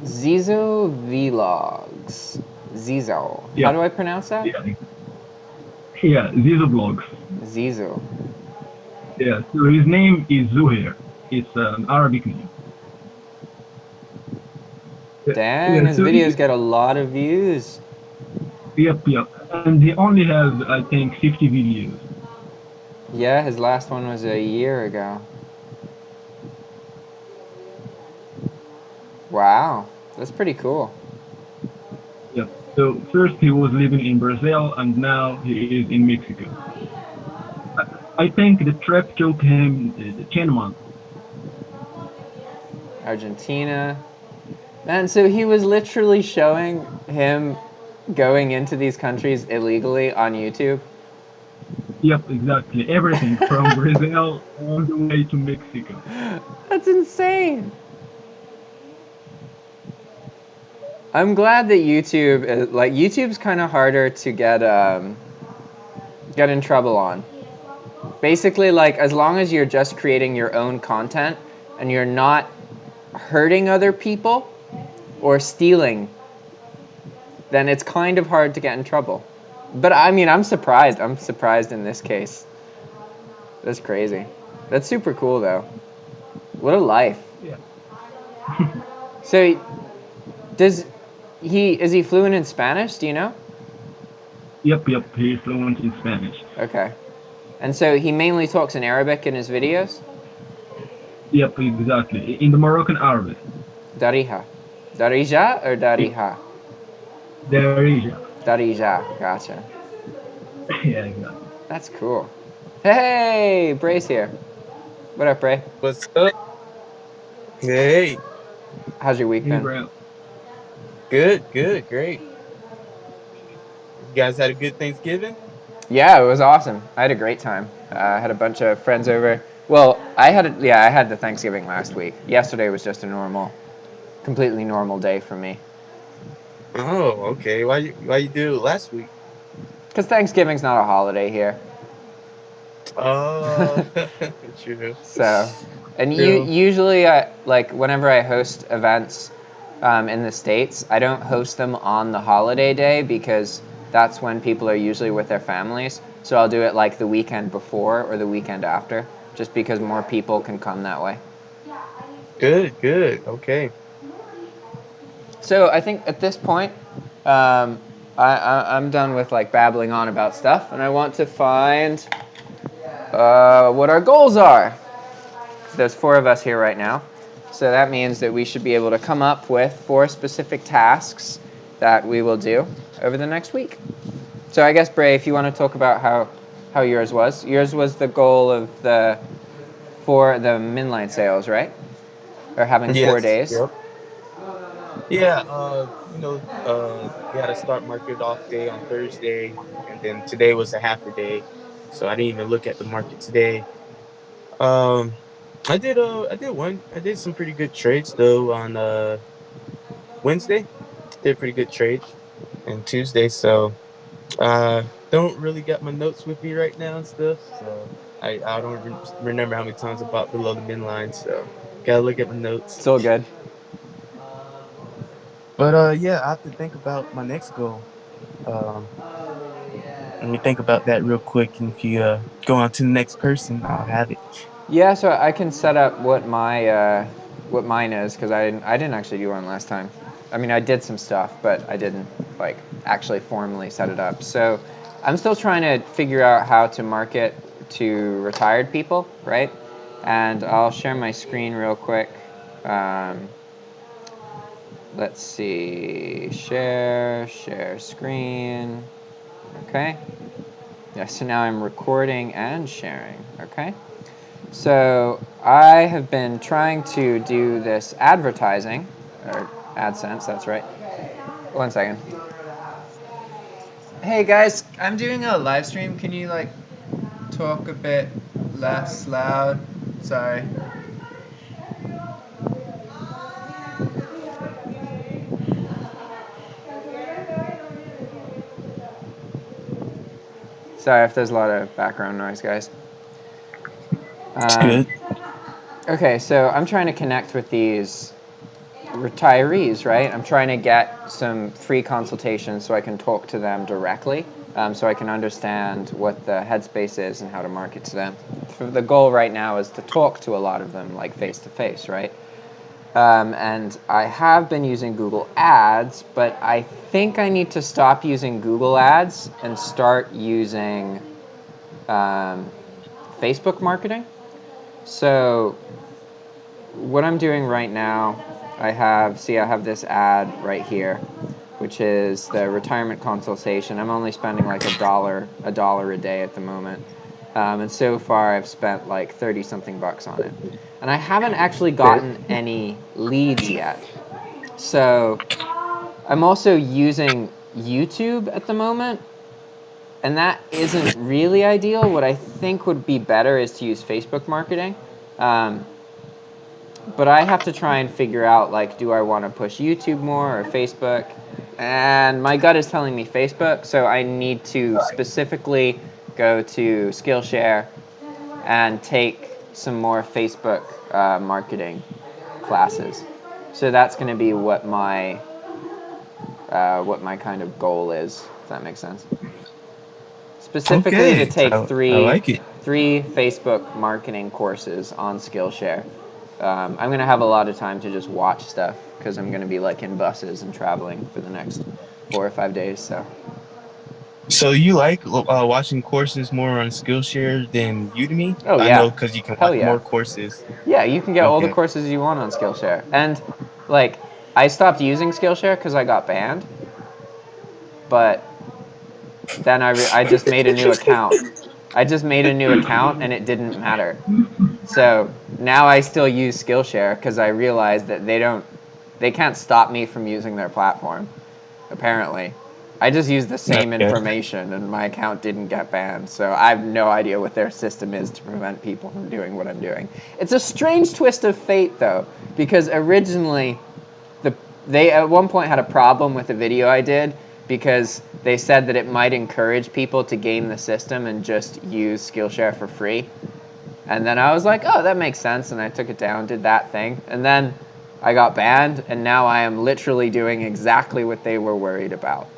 Zizo Vlogs. Zizo. How Yeah, do I pronounce that? yeah, these are vlogs. Zizo. Yeah, so his name is Zuhair. It's an Arabic name. Dang, Yeah, his so videos get a lot of views. yep, and he only has I think 50 videos. Yeah, his last one was a year ago. Wow, that's pretty cool. Yep. So first he was living in Brazil, and now he is in Mexico. I think the trip took him 10 months. Argentina. Man, so he was literally showing him going into these countries illegally on YouTube. Yep, exactly. Everything from Brazil all the way to Mexico. That's insane. I'm glad that YouTube's kind of harder to get in trouble on. Basically, like, as long as you're just creating your own content and you're not hurting other people or stealing, then it's kind of hard to get in trouble. But I mean, I'm surprised. I'm surprised in this case. That's crazy. That's super cool, though. What a life. Yeah. So, is he fluent in Spanish? Do you know? Yep, he's fluent in Spanish. Okay. And so he mainly talks in Arabic in his videos? Yep, exactly. In the Moroccan Arabic. Darija. Darija or Dariha? There is. Darija. Gotcha. Yeah, exactly. That's cool. Hey, Bray's here. What up, Bray? What's up? Hey, How's your week Hey, been? bro. good, great. You guys had a good Thanksgiving? Yeah, it was awesome. I had a great time. I had a bunch of friends over. Well, I had the Thanksgiving last week. Yesterday was just a completely normal day for me. Oh, okay. Why you do it last week? Because Thanksgiving's not a holiday here. Oh, true, So, and true. usually, like whenever I host events in the States, I don't host them on the holiday day because that's when people are usually with their families. So I'll do it like the weekend before or the weekend after, just because more people can come that way. Good. Okay. So I think at this point, I'm done with like babbling on about stuff, and I want to find what our goals are. There's 4 of us here right now, so that means that we should be able to come up with 4 specific tasks that we will do over the next week. So I guess Bray, if you want to talk about how yours was. Yours was the goal of the midline sales, right? Or having 4 Yes. days. Yep. Yeah. We had a start market off day on Thursday, and then today was a half a day, so I didn't even look at the market today. Um, I did some pretty good trades though on Wednesday. Did a pretty good trade, and Tuesday. So don't really got my notes with me right now and stuff. So I don't remember how many times I bought below the min line. So gotta look at my notes. It's all good. But yeah, I have to think about my next goal. Um, Let me think about that real quick, and if you go on to the next person, I'll have it. Yeah, so I can set up what mine is because I didn't actually do one last time. I mean, I did some stuff, but I didn't like actually formally set it up. So I'm still trying to figure out how to market to retired people, right? And I'll share my screen real quick. Um, let's see, share screen. Okay. Yeah, so now I'm recording and sharing. Okay. So I have been trying to do this advertising, or AdSense, that's right. One second. Hey guys, I'm doing a live stream. Can you like talk a bit less loud? Sorry. Sorry if there's a lot of background noise, guys. It's good. Okay, so I'm trying to connect with these retirees, right? I'm trying to get some free consultations so I can talk to them directly, so I can understand what the headspace is and how to market to them. The goal right now is to talk to a lot of them, like face to face, right? And I have been using Google Ads, but I think I need to stop using Google Ads and start using Facebook marketing. So what I'm doing right now, I have this ad right here, which is the retirement consultation. I'm only spending like a dollar a day at the moment. And so far I've spent like 30 something bucks on it. And I haven't actually Okay. gotten any leads yet. So I'm also using YouTube at the moment, and that isn't really ideal. What I think would be better is to use Facebook marketing. Um, but I have to try and figure out, like, do I want to push YouTube more or Facebook? And my gut is telling me Facebook, so I need to specifically go to Skillshare and take some more Facebook marketing classes. So that's going to be what my kind of goal is, if that makes sense. Specifically to Okay. take I like it. three Facebook marketing courses on Skillshare. I'm going to have a lot of time to just watch stuff because I'm going to be like in buses and traveling for the next 4 or 5 days. So So you like watching courses more on Skillshare than Udemy? oh I yeah, know because you can hell watch yeah, more courses. yeah. You can get all the Okay. courses you want on Skillshare, and like I stopped using Skillshare because I got banned, but then I just made a new account. I just made a new account and it didn't matter. So now I still use Skillshare because I realized that they can't stop me from using their platform, apparently. I just used the same Okay. information and my account didn't get banned. So I have no idea what their system is to prevent people from doing what I'm doing. It's a strange twist of fate, though, because originally they at one point had a problem with the video I did because they said that it might encourage people to game the system and just use Skillshare for free. And then I was like, oh, that makes sense, and I took it down, did that thing, and then I got banned, and now I am literally doing exactly what they were worried about,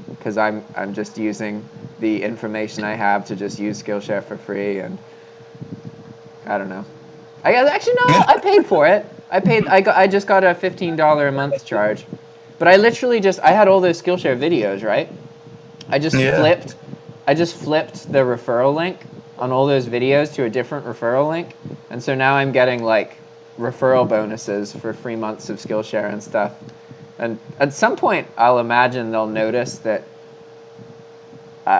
because I'm just using the information I have to just use Skillshare for free, and I don't know. I actually no, I paid for it. I just got a $15 a month charge, but I had all those Skillshare videos, right? I just Yeah. flipped the referral link on all those videos to a different referral link, and so now I'm getting like referral bonuses for 3 months of Skillshare and stuff. And at some point, I'll imagine they'll notice that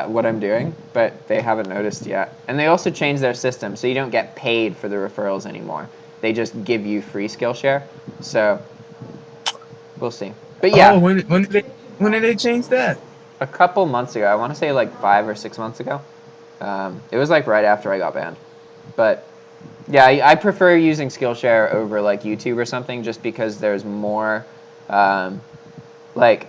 what I'm doing, but they haven't noticed yet. And they also changed their system, so you don't get paid for the referrals anymore. They just give you free Skillshare. So we'll see. But Oh, yeah, when did they change that? a couple months ago, I want to say like 5 or 6 months ago. It was like right after I got banned. But yeah, I prefer using Skillshare over like YouTube or something, just because there's more. Like,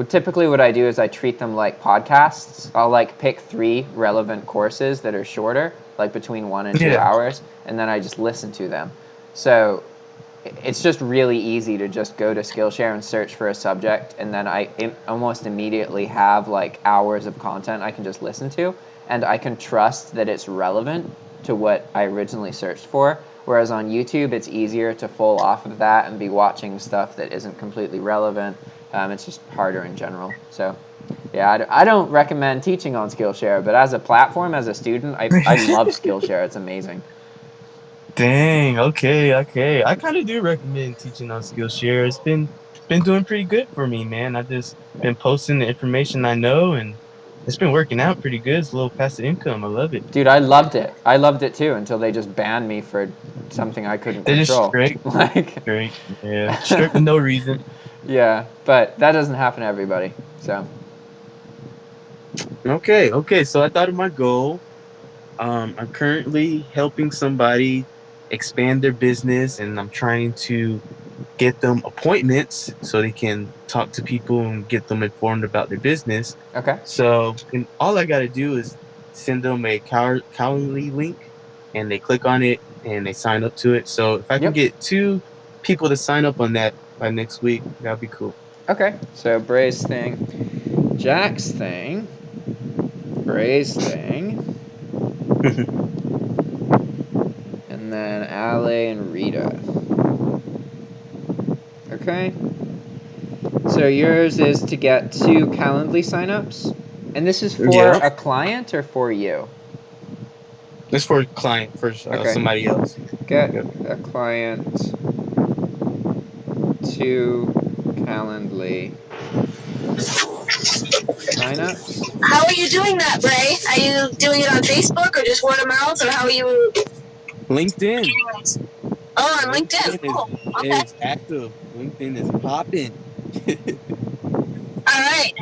typically what I do is I treat them like podcasts. I'll like pick 3 relevant courses that are shorter, like between 1 and 2 Yeah. hours, and then I just listen to them. So it's just really easy to just go to Skillshare and search for a subject, and then I almost immediately have like hours of content I can just listen to, and I can trust that it's relevant to what I originally searched for. Whereas on YouTube, it's easier to fall off of that and be watching stuff that isn't completely relevant. It's just harder in general. So yeah, I don't recommend teaching on Skillshare, but as a platform, as a student, I love Skillshare. It's amazing. Dang. Okay. Okay. I kind of do recommend teaching on Skillshare. It's been doing pretty good for me, man. I just been posting the information I know, and it's been working out pretty good. It's a little passive income. I love it. Dude, I loved it. I loved it too until they just banned me for something I couldn't They're just control. straight, Like, straight. Yeah, straight with no reason. yeah, but that doesn't happen to everybody. So, Okay. Okay. So I thought of my goal. I'm currently helping somebody expand their business, and I'm trying to get them appointments so they can talk to people and get them informed about their business. okay. So, and all I got to do is send them a Calendly link, and they click on it and they sign up to it. So, if I can Yep. get 2 people to sign up on that by next week, that'd be cool. Okay. So, Bray's thing, Jack's thing, Bray's thing, and then Ale and Rita. Okay. So, yours is to get 2 Calendly signups. And this is for Yeah, a client or for you? it's for a client, for Okay. somebody else. Get Yep. a client to Calendly signups. How are you doing that, Bray? Are you doing it on Facebook or just word of mouth, or how are you LinkedIn. getting this? Oh, on LinkedIn. LinkedIn Cool. Okay. is active. LinkedIn is popping. All right.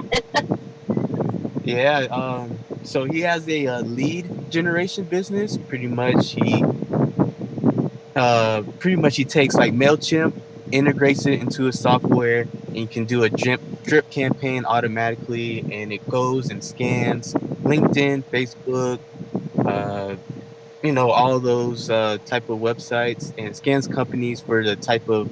Yeah. So he has a, lead generation business. Pretty much he takes like Mailchimp, integrates it into a software, and you can do a drip campaign automatically, and it goes and scans LinkedIn, Facebook, uh, all those type of websites, and scans companies for the type of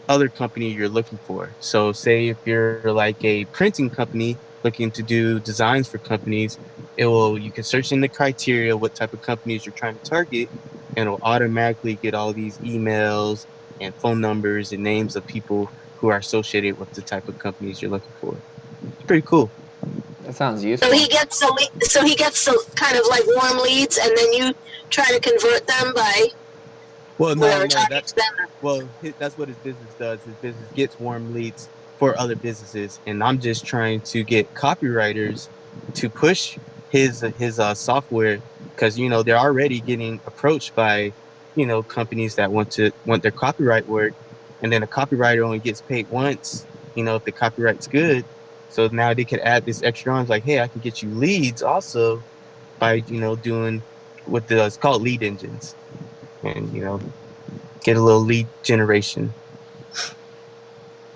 other company you're looking for. So, say if you're like a printing company looking to do designs for companies, you can search in the criteria what type of companies you're trying to target, and it'll automatically get all these emails and phone numbers and names of people who are associated with the type of companies you're looking for. It's pretty cool. That sounds So useful. he gets so kind of like warm leads, and then you try to convert them by Well, no, whatever no, target spend. that's what his business does. His business gets warm leads for other businesses, and I'm just trying to get copywriters to push his software, because they're already getting approached by companies that want their copyright work, and then a copywriter only gets paid once, if the copyright's good. So now they could add this extra on, like, hey, I can get you leads also by doing what it's called lead engines, and get a little lead generation.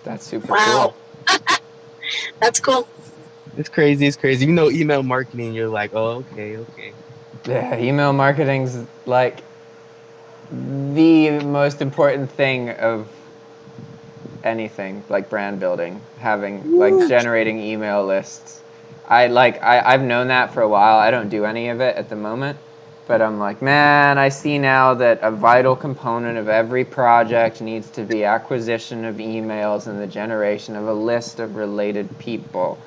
That's super Wow. cool. That's cool. It's crazy. It's crazy. Email marketing, you're like, oh, okay. Yeah, email marketing's like the most important thing of anything, like brand building, having like generating email lists. I've known that for a while. I don't do any of it at the moment, but I'm like, man, I see now that a vital component of every project needs to be acquisition of emails and the generation of a list of related people.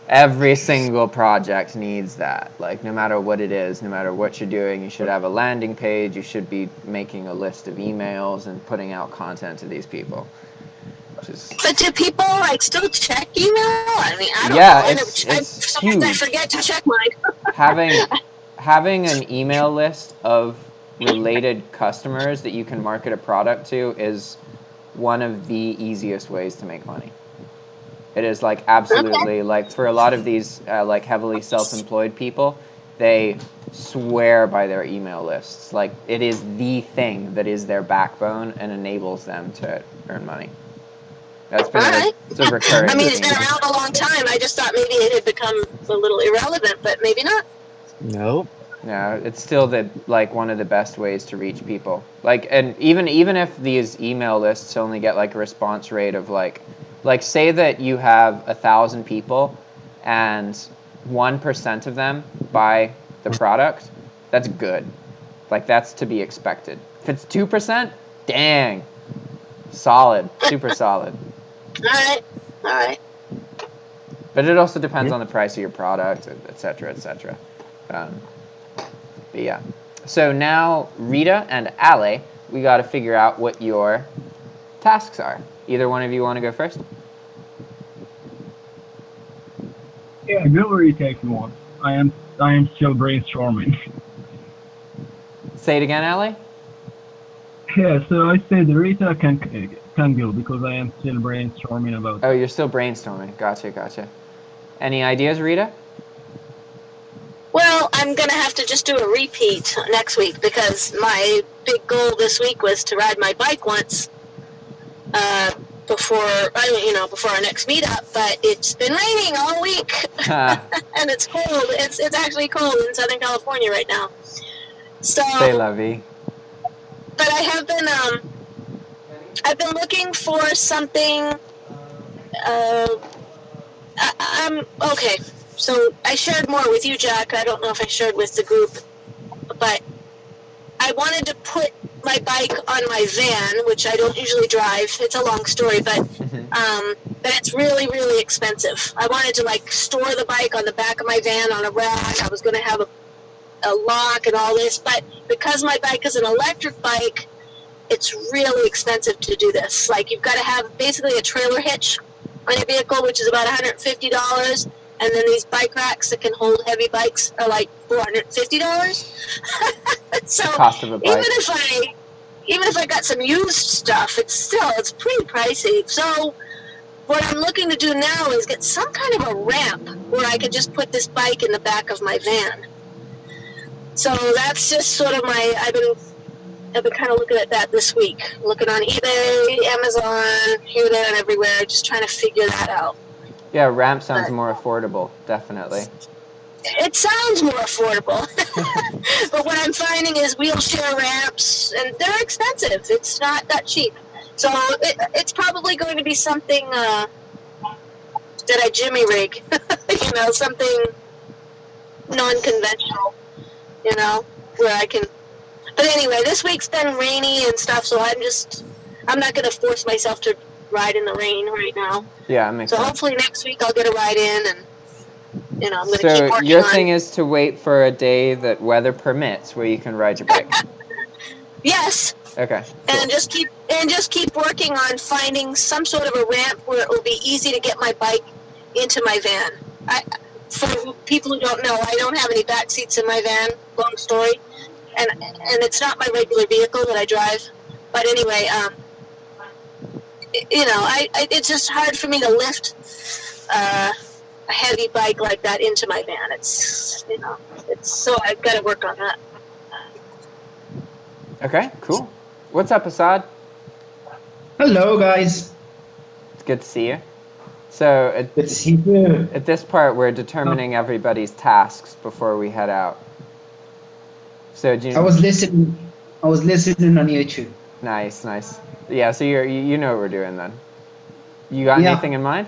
Every single project needs that. Like, no matter what it is, no matter what you're doing, you should have a landing page. You should be making a list of emails and putting out content to these people. But do people like still check email? I mean, I don't know. It's Sometimes I huge. forget to check mine. having an email list of related customers that you can market a product to is one of the easiest ways to make money. It is like absolutely like for a lot of these like heavily self-employed people, they swear by their email lists. Like it is the thing that is their backbone and enables them to earn money. That's been it's a recurring I mean, it's theme. been around a long time. I just thought maybe it had become a little irrelevant, but maybe not. No. No, it's still like one of the best ways to reach people. Like, and even if these email lists only get like a response rate of like say that you have 1,000 people and 1% of them buy the product, that's good. Like that's to be expected. If it's 2%, dang, solid, super solid. All right. But it also depends on the price of your product, et cetera, et cetera. But yeah. So now, Rita and Ale, we got to figure out what your tasks are. Either one of you want to go first? Yeah, go Rita if you want. I am still brainstorming. Say it again, Ale? Yeah, so I said Rita can go because I am still brainstorming about. Oh, you're still brainstorming. Gotcha. Any ideas, Rita? Well, I'm going to have to just do a repeat next week because my big goal this week was to ride my bike once before our next meetup, but it's been raining all week and it's cold. It's actually cold in Southern California right now. So, C'est la vie. but I've been looking for something. I'm okay. So I shared more with you, Jack. I don't know if I shared with the group, but I wanted to put my bike on my van, which I don't usually drive. It's a long story, but it's really, really expensive. I wanted to like store the bike on the back of my van on a rack. I was going to have a lock and all this, but because my bike is an electric bike, it's really expensive to do this. Like you've got to have basically a trailer hitch on your vehicle, which is about $150, and then these bike racks that can hold heavy bikes are like $450. So Cost of a bike. even if I got some used stuff, it's pretty pricey. So what I'm looking to do now is get some kind of a ramp where I could just put this bike in the back of my van. So that's just sort of I've been kind of looking at that this week, looking on eBay, Amazon, here, there, and everywhere, just trying to figure that out. Yeah, ramp sounds more affordable, definitely. It sounds more affordable, but what I'm finding is wheelchair ramps, and they're expensive. It's not that cheap. So it's probably going to be something that I jimmy rig, something non-conventional, where I can. But anyway, this week's been rainy and stuff, so I'm not going to force myself to ride in the rain right now. Yeah, it makes sense. So hopefully next week I'll get a ride in, and I'm going to keep working on it. So your thing is to wait for a day that weather permits where you can ride your bike. Yes. Okay. Cool. And just keep working on finding some sort of a ramp where it will be easy to get my bike into my van. for people who don't know, I don't have any back seats in my van. Long story, and it's not my regular vehicle that I drive. But anyway, it's just hard for me to lift a heavy bike like that into my van. It's so I've got to work on that. Okay, cool. What's up, Assad? Hello, guys. It's good to see you. So Good to see you. at this part, we're determining everybody's tasks before we head out. So I was listening on YouTube. Nice. Yeah, so you know what we're doing then. You got anything in mind?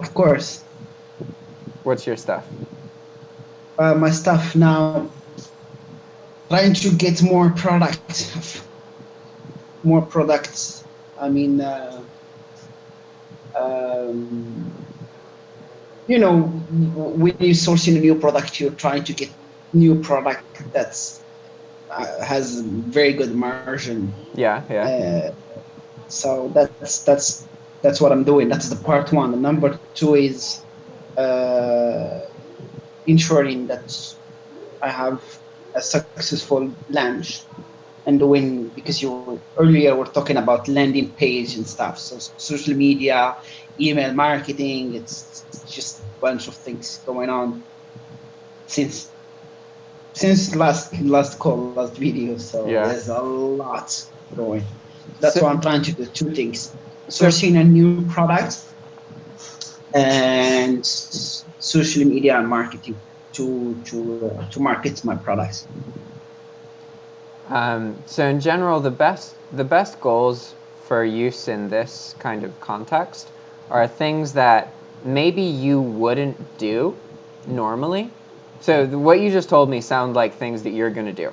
Of course. What's your stuff? My stuff now, trying to get more products. I mean, when you're sourcing a new product, you're trying to get new product that's has very good margin. Yeah. So that's what I'm doing. That's the part one. The number two is ensuring that I have a successful launch and doing, because you earlier were talking about landing page and stuff. So social media, email marketing, it's just a bunch of things going on since last video. So there's a lot going. That's why I'm trying to do two things: sourcing a new product and social media and marketing to market my products. So in general, the best goals for use in this kind of context are things that maybe you wouldn't do normally. So what you just told me sound like things that you're going to do,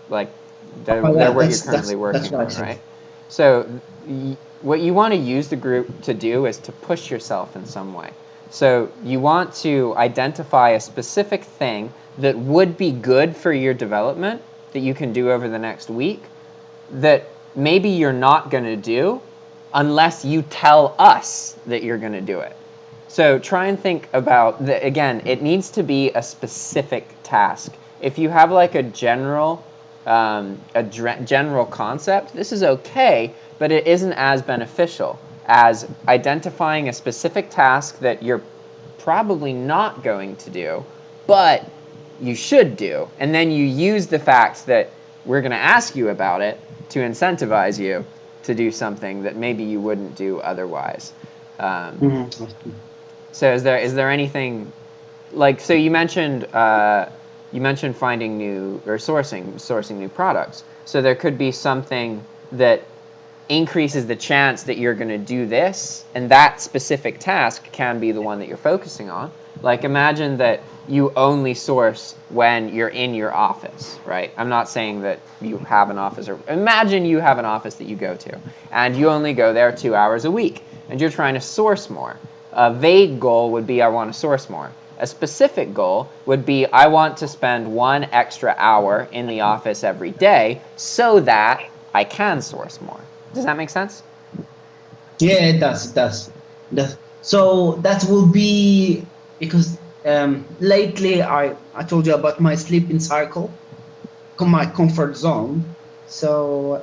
like they're what you're currently working on, right? So what you want to use the group to do is to push yourself in some way. So you want to identify a specific thing that would be good for your development that you can do over the next week that maybe you're not going to do unless you tell us that you're going to do it. So try and think about, again, it needs to be a specific task. If you have like a general concept, this is okay, but it isn't as beneficial as identifying a specific task that you're probably not going to do, but you should do. And then you use the fact that we're going to ask you about it to incentivize you to do something that maybe you wouldn't do otherwise. So is there anything, like, so you mentioned finding new, or sourcing new products. So there could be something that increases the chance that you're going to do this, and that specific task can be the one that you're focusing on. Like, imagine that you only source when you're in your office, right? I'm not saying that you have an office, or imagine you have an office that you go to, and you only go there 2 hours a week, and you're trying to source more. A vague goal would be, I want to source more. A specific goal would be, I want to spend 1 extra hour in the office every day so that I can source more. Does that make sense? Yeah, it does. So that will be, because lately I told you about my sleeping cycle, my comfort zone. So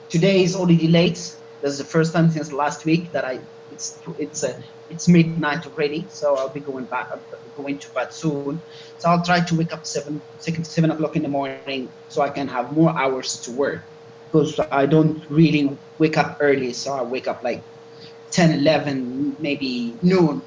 today is already late. That's the first time since last week that it's midnight already. So I'll be going to bed soon. So I'll try to wake up 7 o'clock in the morning so I can have more hours to work, because I don't really wake up early. So I wake up like 10, 11, maybe noon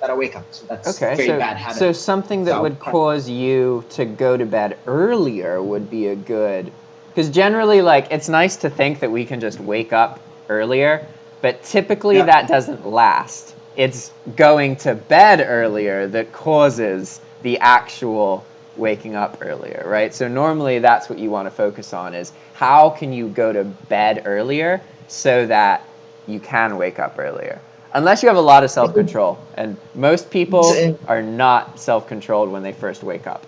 that I wake up. So that's very bad habit. So something that would cause you to go to bed earlier would be a good, because generally, like, it's nice to think that we can just wake up earlier, but typically that doesn't last. It's going to bed earlier that causes the actual waking up earlier, right? So normally that's what you want to focus on, is how can you go to bed earlier so that you can wake up earlier. Unless you have a lot of self-control, and most people are not self-controlled when they first wake up.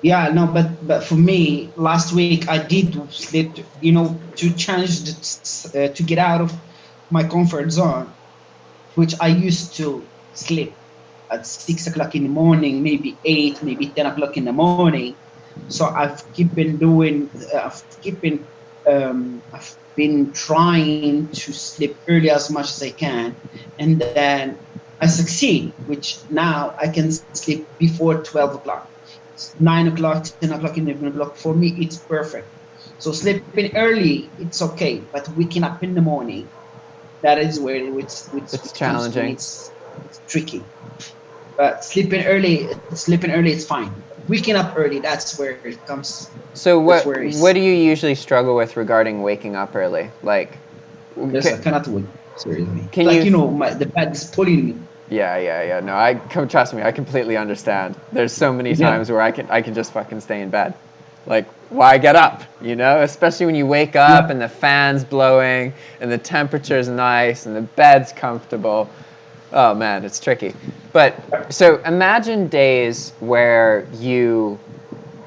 Yeah, no, but for me, last week I did sleep, to change to get out of my comfort zone. which I used to sleep at 6 o'clock in the morning, maybe 8, maybe 10 o'clock in the morning. So I've been trying to sleep early as much as I can, and then I succeed, which now I can sleep before 12 o'clock. 9 o'clock, 10 o'clock, 11 o'clock. For me, it's perfect. So sleeping early, it's okay, but waking up in the morning, that is where It's which comes when challenging. it's tricky. But sleeping early is fine. Waking up early, that's where it comes. So That's what where what it's. do you usually struggle with regarding waking up early? Like, Yes, I cannot wait. Seriously, can like you? the bed is pulling me. Yeah. No, trust me. I completely understand. There's so many Yeah, times where I can just fucking stay in bed. Like, why get up? You know, especially when you wake up yeah. and the fan's blowing and the temperature's nice and the bed's comfortable. Oh man, it's tricky. But so imagine days where you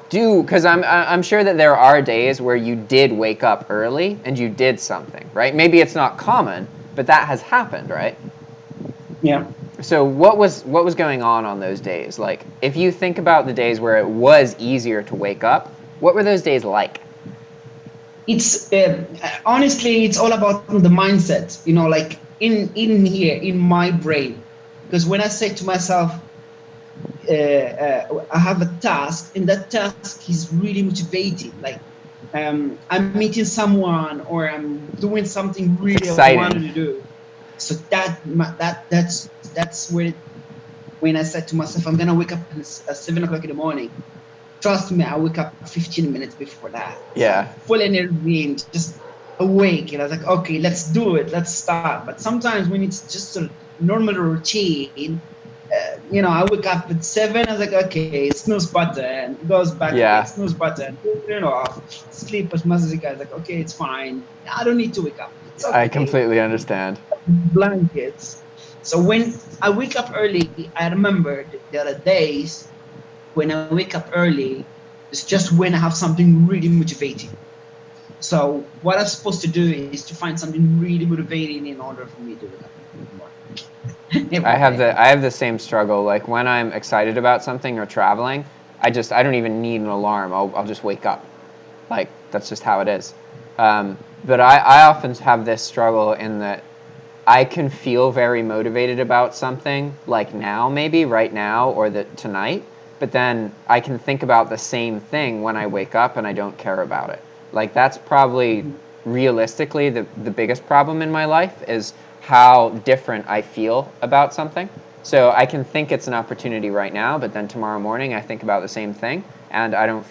do, because I'm sure that there are days where you did wake up early and you did something, right? Maybe it's not common, but that has happened, right? Yeah. So what was going on those days? Like, if you think about the days where it was easier to wake up, what were those days like? It's honestly, it's all about the mindset. Like in here in my brain, because when I say to myself, I have a task, and that task is really motivating. Like I'm meeting someone, or I'm doing something really I wanted Exciting. to do. So that's where when I said to myself, I'm gonna wake up at 7 o'clock in the morning. Trust me, I wake up 15 minutes before that. So I'm Yeah. full energy and just awake. And I was like, okay, let's do it. Let's start. But sometimes when it's just a normal routine, I wake up at 7. I was like, okay, snooze button, goes back again, Yeah. snooze button, turn it off, sleep as much as you guys. Like, okay, it's fine. I don't need to wake up. It's I okay. completely understand. Blankets. So when I wake up early, I remember there are days when I wake up early, it's just when I have something really motivating. So what I'm supposed to do is to find something really motivating in order for me to wake up in the morning I every have day. the same struggle. Like, when I'm excited about something or traveling, I don't even need an alarm. I'll just wake up. Like, that's just how it is. But I often have this struggle in that I can feel very motivated about something, like now, maybe right now, or tonight, but then I can think about the same thing when I wake up and I don't care about it. Like, that's probably realistically the biggest problem in my life, is how different I feel about something. So I can think it's an opportunity right now, but then tomorrow morning I think about the same thing and I don't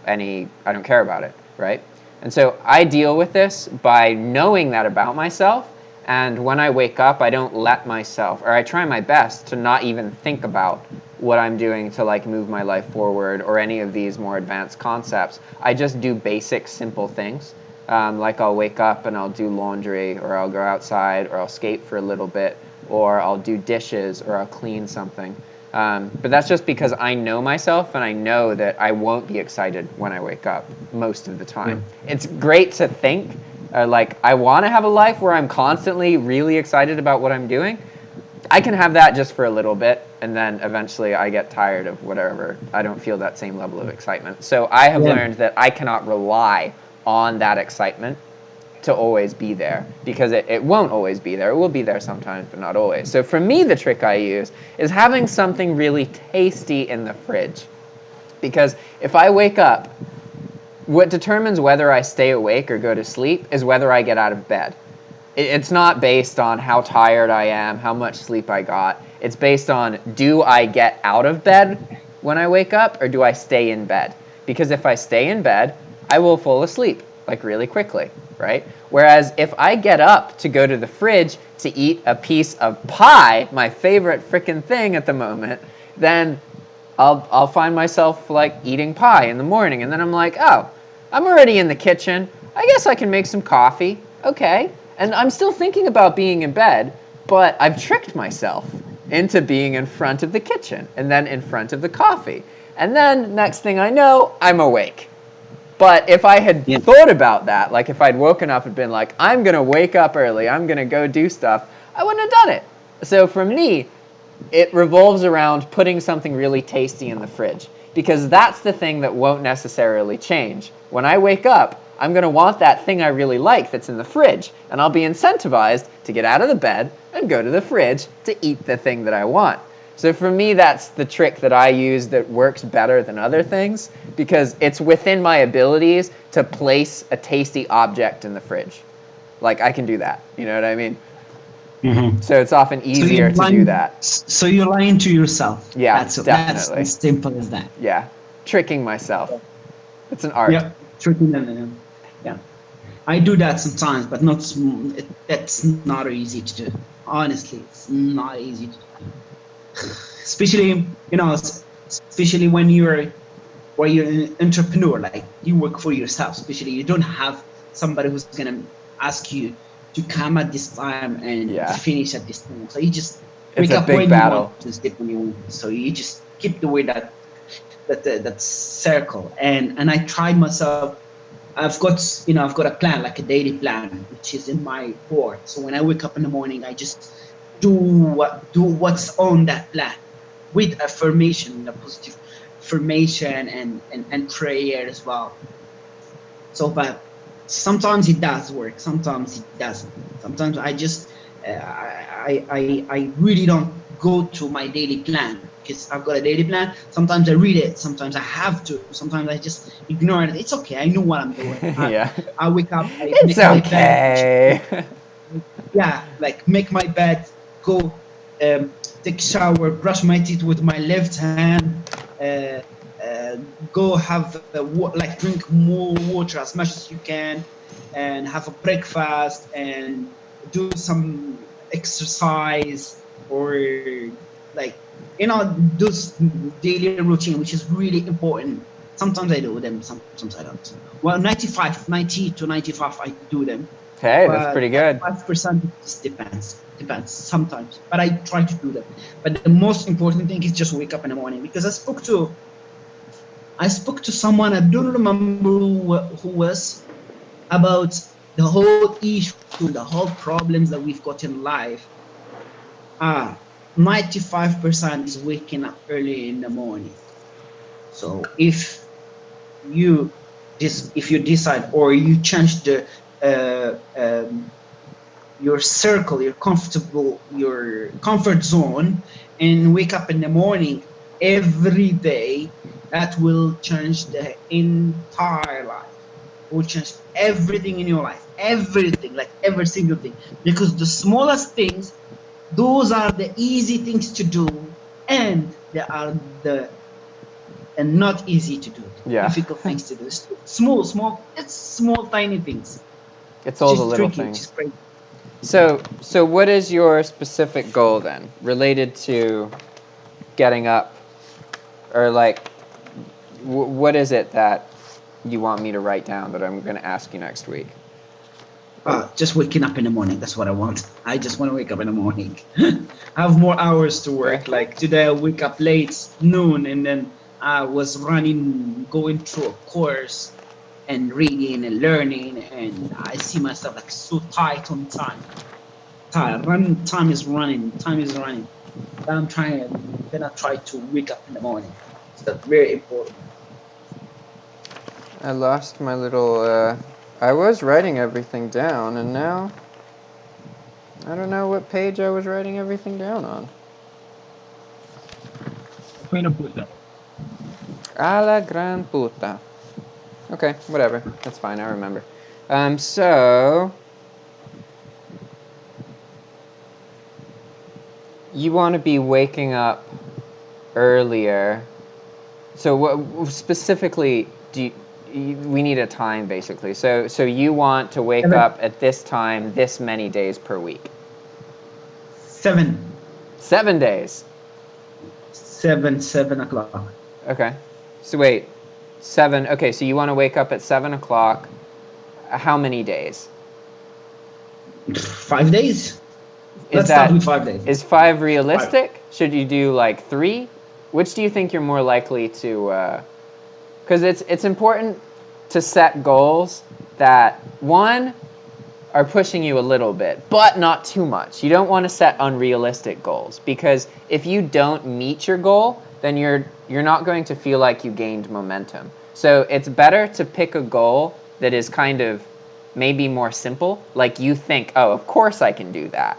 I don't care about it, right? And so I deal with this by knowing that about myself, and when I wake up, I don't let myself, or I try my best to not even think about what I'm doing to like move my life forward or any of these more advanced concepts. I just do basic, simple things. Like, I'll wake up and I'll do laundry, or I'll go outside, or I'll skate for a little bit, or I'll do dishes, or I'll clean something. But that's just because I know myself and I know that I won't be excited when I wake up most of the time. It's great to think, like, I want to have a life where I'm constantly really excited about what I'm doing. I can have that just for a little bit, and then eventually I get tired of whatever. I don't feel that same level of excitement. So I have Yeah. learned that I cannot rely on that excitement to always be there, because it won't always be there. It will be there sometimes, but not always. So for me, the trick I use is having something really tasty in the fridge. Because if I wake up, what determines whether I stay awake or go to sleep is whether I get out of bed. It's not based on how tired I am, how much sleep I got. It's based on, do I get out of bed when I wake up, or do I stay in bed? Because if I stay in bed, I will fall asleep, like, really quickly, right? Whereas if I get up to go to the fridge to eat a piece of pie, my favorite frickin' thing at the moment, then I'll find myself like eating pie in the morning, and then I'm like, oh, I'm already in the kitchen. I guess I can make some coffee. Okay. And I'm still thinking about being in bed, but I've tricked myself into being in front of the kitchen and then in front of the coffee. And then next thing I know, I'm awake. But if I had Yeah. thought about that, like if I'd woken up and been like, I'm going to wake up early, I'm going to go do stuff, I wouldn't have done it. So for me, it revolves around putting something really tasty in the fridge, because that's the thing that won't necessarily change. When I wake up, I'm going to want that thing I really like that's in the fridge, and I'll be incentivized to get out of the bed and go to the fridge to eat the thing that I want. So for me, that's the trick that I use that works better than other things, because it's within my abilities to place a tasty object in the fridge. Like, I can do that. You know what I mean? Mm-hmm. So it's often easier to do that. So you're lying to yourself. Yeah, That's definitely. as simple as that. Yeah, tricking myself. It's an art. Yeah, tricking them. Yeah, I do that sometimes, but not. That's not easy to do. Honestly, it's not easy to do. Especially, especially when you're an entrepreneur, like you work for yourself. Especially, you don't have somebody who's gonna ask you to come at this time and finish at this time. So you just wake up when you want to sleep when you want. So you just keep doing that circle. And I tried myself. I've got a plan, like a daily plan, which is in my board. So when I wake up in the morning, I just do what's on that plan with affirmation, a positive affirmation and prayer as well. So, but sometimes it does work, sometimes it doesn't. Sometimes I just I really don't go to my daily plan, because I've got a daily plan. Sometimes I read it, sometimes I have to, sometimes I just ignore it. It's okay, I know what I'm doing. I wake up, I make my bed. Yeah, like make my bed, go take a shower, brush my teeth with my left hand, go have drink more water as much as you can, and have a breakfast and do some exercise, or do daily routine, which is really important. Sometimes I do them, sometimes I don't. Well, 90 to 95 I do them. Okay, that's pretty good. 5% just depends sometimes, but I try to do that. But the most important thing is just wake up in the morning, because I spoke to someone, I don't remember who was, about the whole issue, the whole problems that we've got in life. 95% is waking up early in the morning. So if you decide, or you change the your circle, your comfort zone, and wake up in the morning every day, that will change the entire life. It will change everything in your life, everything, like every single thing, because the smallest things, those are the easy things to do, and they are and not easy to do, difficult things to do. It's small tiny things. It's all the little things. So what is your specific goal then, related to getting up, or like, what is it that you want me to write down that I'm going to ask you next week? Just waking up in the morning. That's what I want. I just want to wake up in the morning. I have more hours to work. Like today, I wake up late, noon, and then I was going through a course and reading and learning, and I see myself like so tight on time. Time is running. I'm gonna try to wake up in the morning. So that's very important. I lost my little, I was writing everything down, and now I don't know what page I was writing everything down on. A la gran puta. Okay, whatever. That's fine, I remember. So you want to be waking up earlier. So what specifically we need a time, basically. So you want to wake up at this time this many days per week? 7 days. 7 o'clock. Okay. So wait, 7. Okay, so you want to wake up at 7 o'clock. How many days? 5 days. Let's start with 5 days. Is 5 realistic? 5. Should you do like 3? Which do you think you're more likely to? Because it's important to set goals that, one, are pushing you a little bit, but not too much. You don't want to set unrealistic goals, because if you don't meet your goal, then you're not going to feel like you gained momentum. So it's better to pick a goal that is kind of maybe more simple, like you think, oh, of course I can do that.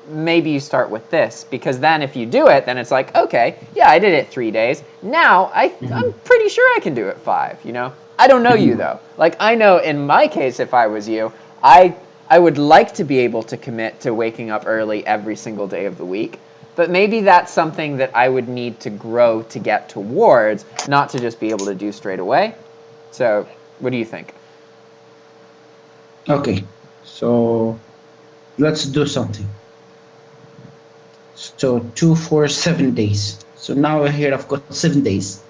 Maybe you start with this, because then if you do it, then it's like, okay, yeah, I did it 3 days. Now I'm pretty sure I can do it 5, you know? I don't know you though. Like, I know in my case, if I was you, I would like to be able to commit to waking up early every single day of the week, but maybe that's something that I would need to grow to get towards, not to just be able to do straight away. So what do you think? Okay, so let's do something. So 2, 4, 7 days. So now here I've got 7 days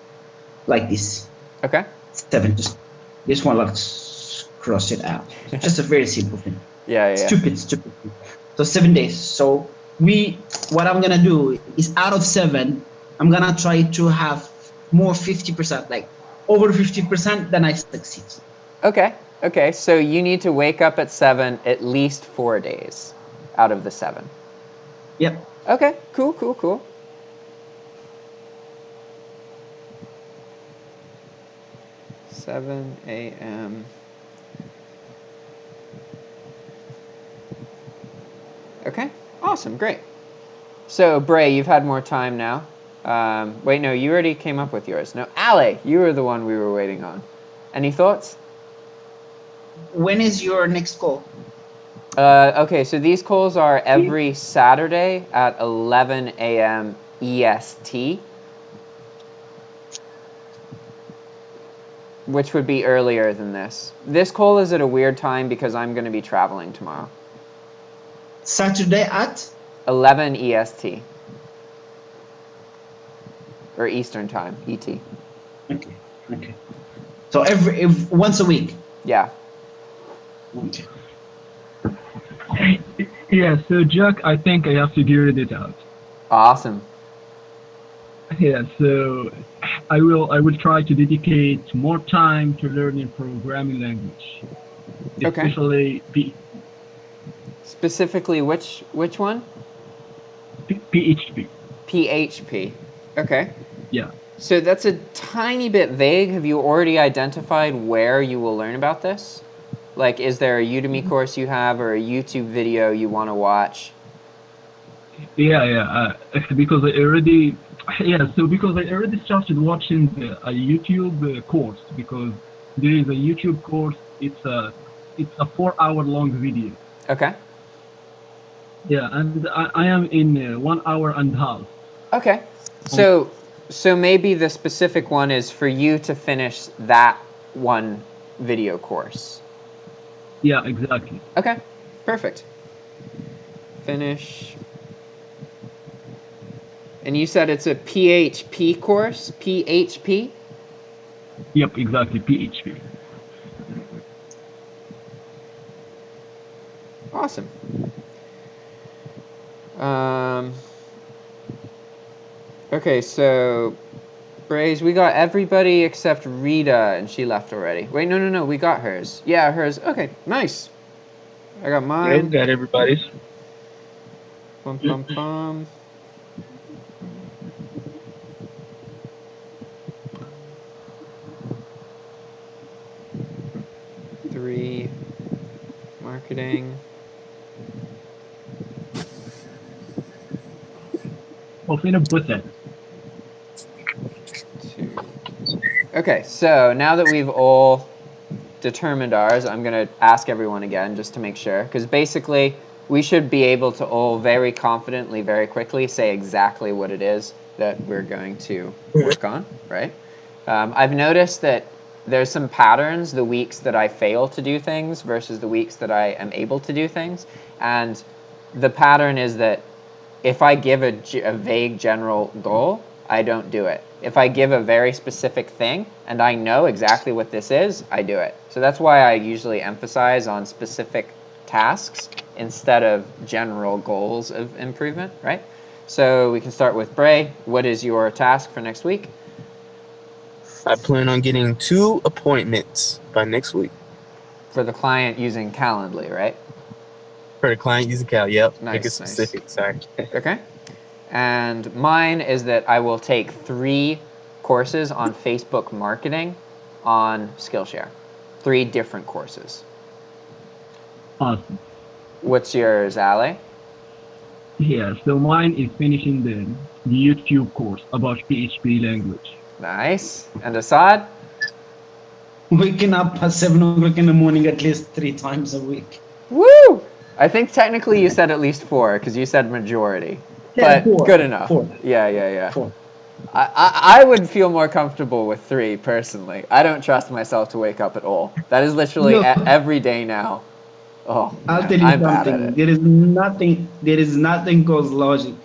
like this. Okay. 7. Just this one. Let's cross it out. Just a very simple thing. Yeah. Stupid. So 7 days. So what I'm gonna do is, out of 7, I'm gonna try to have more 50%, like over 50%. Then I succeed. Okay, so you need to wake up at 7 at least 4 days out of the 7. Yep. Okay, cool. 7 a.m. Okay, awesome, great. So, Bray, you've had more time now. Wait, no, you already came up with yours. No, Ale, you were the one we were waiting on. Any thoughts? When is your next call? Okay, so these calls are every Saturday at 11 a.m. EST, which would be earlier than this. This call is at a weird time because I'm going to be traveling tomorrow. Saturday at 11 EST. Or Eastern Time, ET. Okay. So once a week. Yeah. Okay. Yeah, so Jack, I think I have figured it out. Awesome. Yeah, so I will try to dedicate more time to learning programming language, Okay. especially Specifically, which one? PHP. PHP. Okay. Yeah. So that's a tiny bit vague. Have you already identified where you will learn about this? Like, is there a Udemy course you have or a YouTube video you want to watch? Yeah. Because I already, because I already started watching a YouTube course, because there is a YouTube course. It's a 4 hour long video. Okay. Yeah, and I am in 1 hour and a half. Okay. So maybe the specific one is for you to finish that one video course. Yeah, exactly. Okay. Perfect. Finish. And you said it's a PHP course? PHP? Yep, exactly. PHP. Awesome. Okay, so Braze, we got everybody except Rita, and she left already. Wait, no, we got hers. Yeah, hers. Okay, nice. I got mine. Yeah, got everybody's. Pum. 3 marketing. Hopefully, put that. 2. Okay, so now that we've all determined ours, I'm going to ask everyone again just to make sure, because basically we should be able to all very confidently, very quickly say exactly what it is that we're going to work on, right? I've noticed that there's some patterns the weeks that I fail to do things versus the weeks that I am able to do things, and the pattern is that if I give a vague general goal, I don't do it. If I give a very specific thing and I know exactly what this is, I do it. So that's why I usually emphasize on specific tasks instead of general goals of improvement, right? So we can start with Bray. What is your task for next week? I plan on getting 2 appointments by next week. for the client using Calendly, right? For the client using Cal, yep. Make it Nice, nice. specific. Sorry. Okay. And mine is that I will take 3 courses on Facebook marketing on Skillshare. 3 different courses. Awesome. What's yours, Ale? Yeah, so mine is finishing the YouTube course about PHP language. Nice. And Assad? Waking up at 7 o'clock in the morning at least 3 times a week. Woo! I think technically you said at least 4 because you said majority. Yeah, But 4. good enough. 4. Yeah. 4. I would feel more comfortable with 3 personally. I don't trust myself to wake up at all. That is literally Look, every day now. Oh, I'll man, tell you I'm bad at something. it. There is nothing called logic.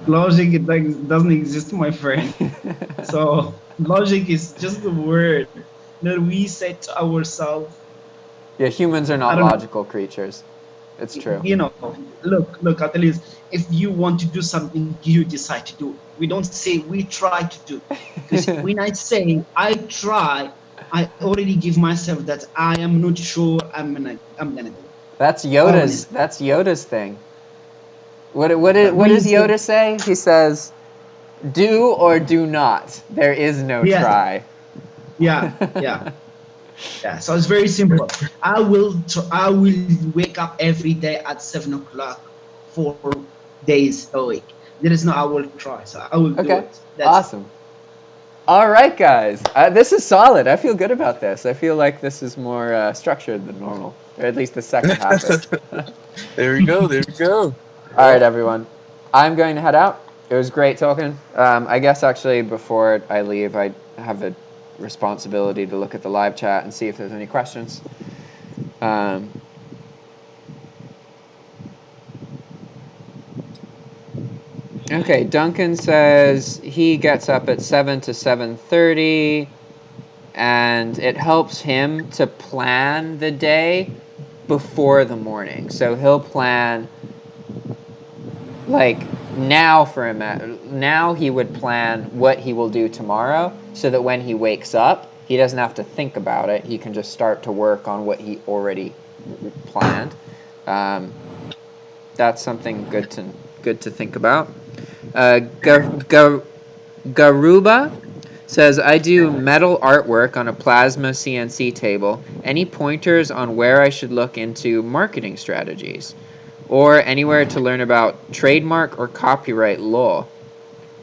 Logic doesn't exist, my friend. So logic is just the word that we say to ourselves. Yeah, humans are I not don't know. logical creatures. It's true. You know, look, at least if you want to do something, you decide to do it. We don't say we try to do. Because when I say I try, I already give myself that I am not sure I'm gonna do it. That's Honest. Yoda's thing. What We does say, Yoda say? He says, "Do or do not. There is no yes, try." yeah. So it's very simple. I will wake up every day at 7 o'clock, 4 days a week. There is no I will try, so I will do Okay. it. That's Awesome. All right, guys. This is solid. I feel good about this. I feel like this is more structured than normal, or at least the second half is. There we go. There we go. All right, everyone. I'm going to head out. It was great talking. I guess actually before I leave, I have a responsibility to look at the live chat and see if there's any questions. Okay, Duncan says he gets up at 7 to 7:30, and it helps him to plan the day before the morning. So he'll plan like now now he would plan what he will do tomorrow so that when he wakes up, he doesn't have to think about it. He can just start to work on what he already planned. That's something good to think about. Garuba says, I do metal artwork on a plasma CNC table. Any pointers on where I should look into marketing strategies? Or anywhere to learn about trademark or copyright law?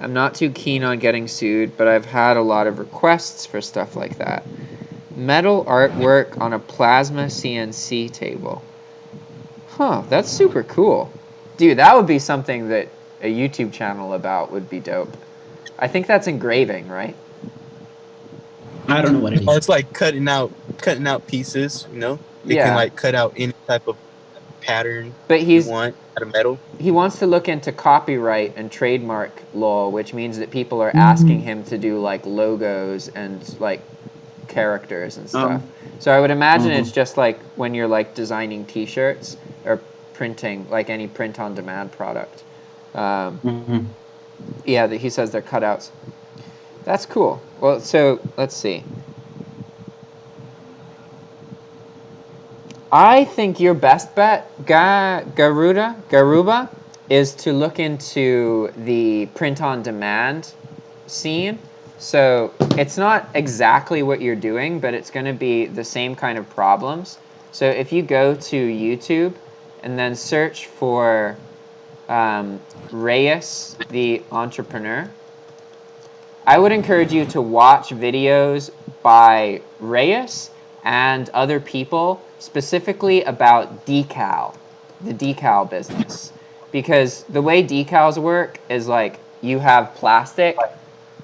I'm not too keen on getting sued, but I've had a lot of requests for stuff like that. Metal artwork on a plasma CNC table. Huh, that's super cool. Dude, that would be something that a YouTube channel about would be dope. I think that's engraving, right? I don't know what it Oh, is. it's like cutting out pieces. They can Yeah. like cut out any type of pattern But you want out of metal. he wants to look into copyright and trademark law, which means that people are Mm-hmm. asking him to do like logos and like characters and stuff. Um, So I would imagine mhm. it's just like when you're like designing t-shirts or printing, like any print on demand product. Yeah, he says they're cutouts. That's cool. Well, so let's see. I think your best bet, Garuba, is to look into the print-on-demand scene. So it's not exactly what you're doing, but it's going to be the same kind of problems. So if you go to YouTube and then search for Reyes, the entrepreneur, I would encourage you to watch videos by Reyes and other people specifically about the decal business. Because the way decals work is like you have plastic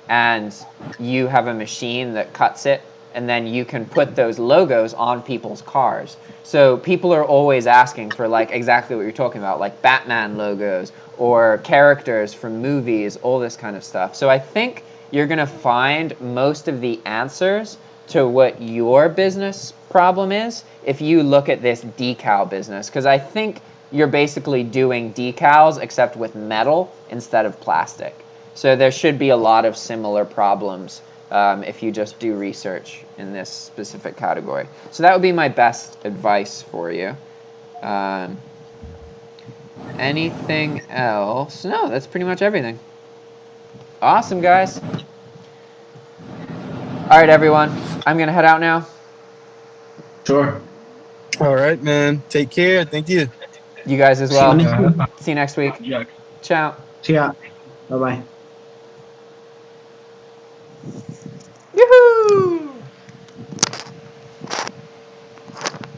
and you have a machine that cuts it, and then you can put those logos on people's cars. So people are always asking for like exactly what you're talking about, like Batman logos or characters from movies, all this kind of stuff. So I think you're going to find most of the answers to what your business problem is if you look at this decal business, because I think you're basically doing decals except with metal instead of plastic. So there should be a lot of similar problems if you just do research in this specific category. So that would be my best advice for you. Anything else? No, that's pretty much everything. Awesome, guys. All right, everyone. I'm going to head out now. Sure. All right, man. Take care. Thank you. You guys as See you well. next week. See you next week. Jack. Ciao. See ya. Bye bye.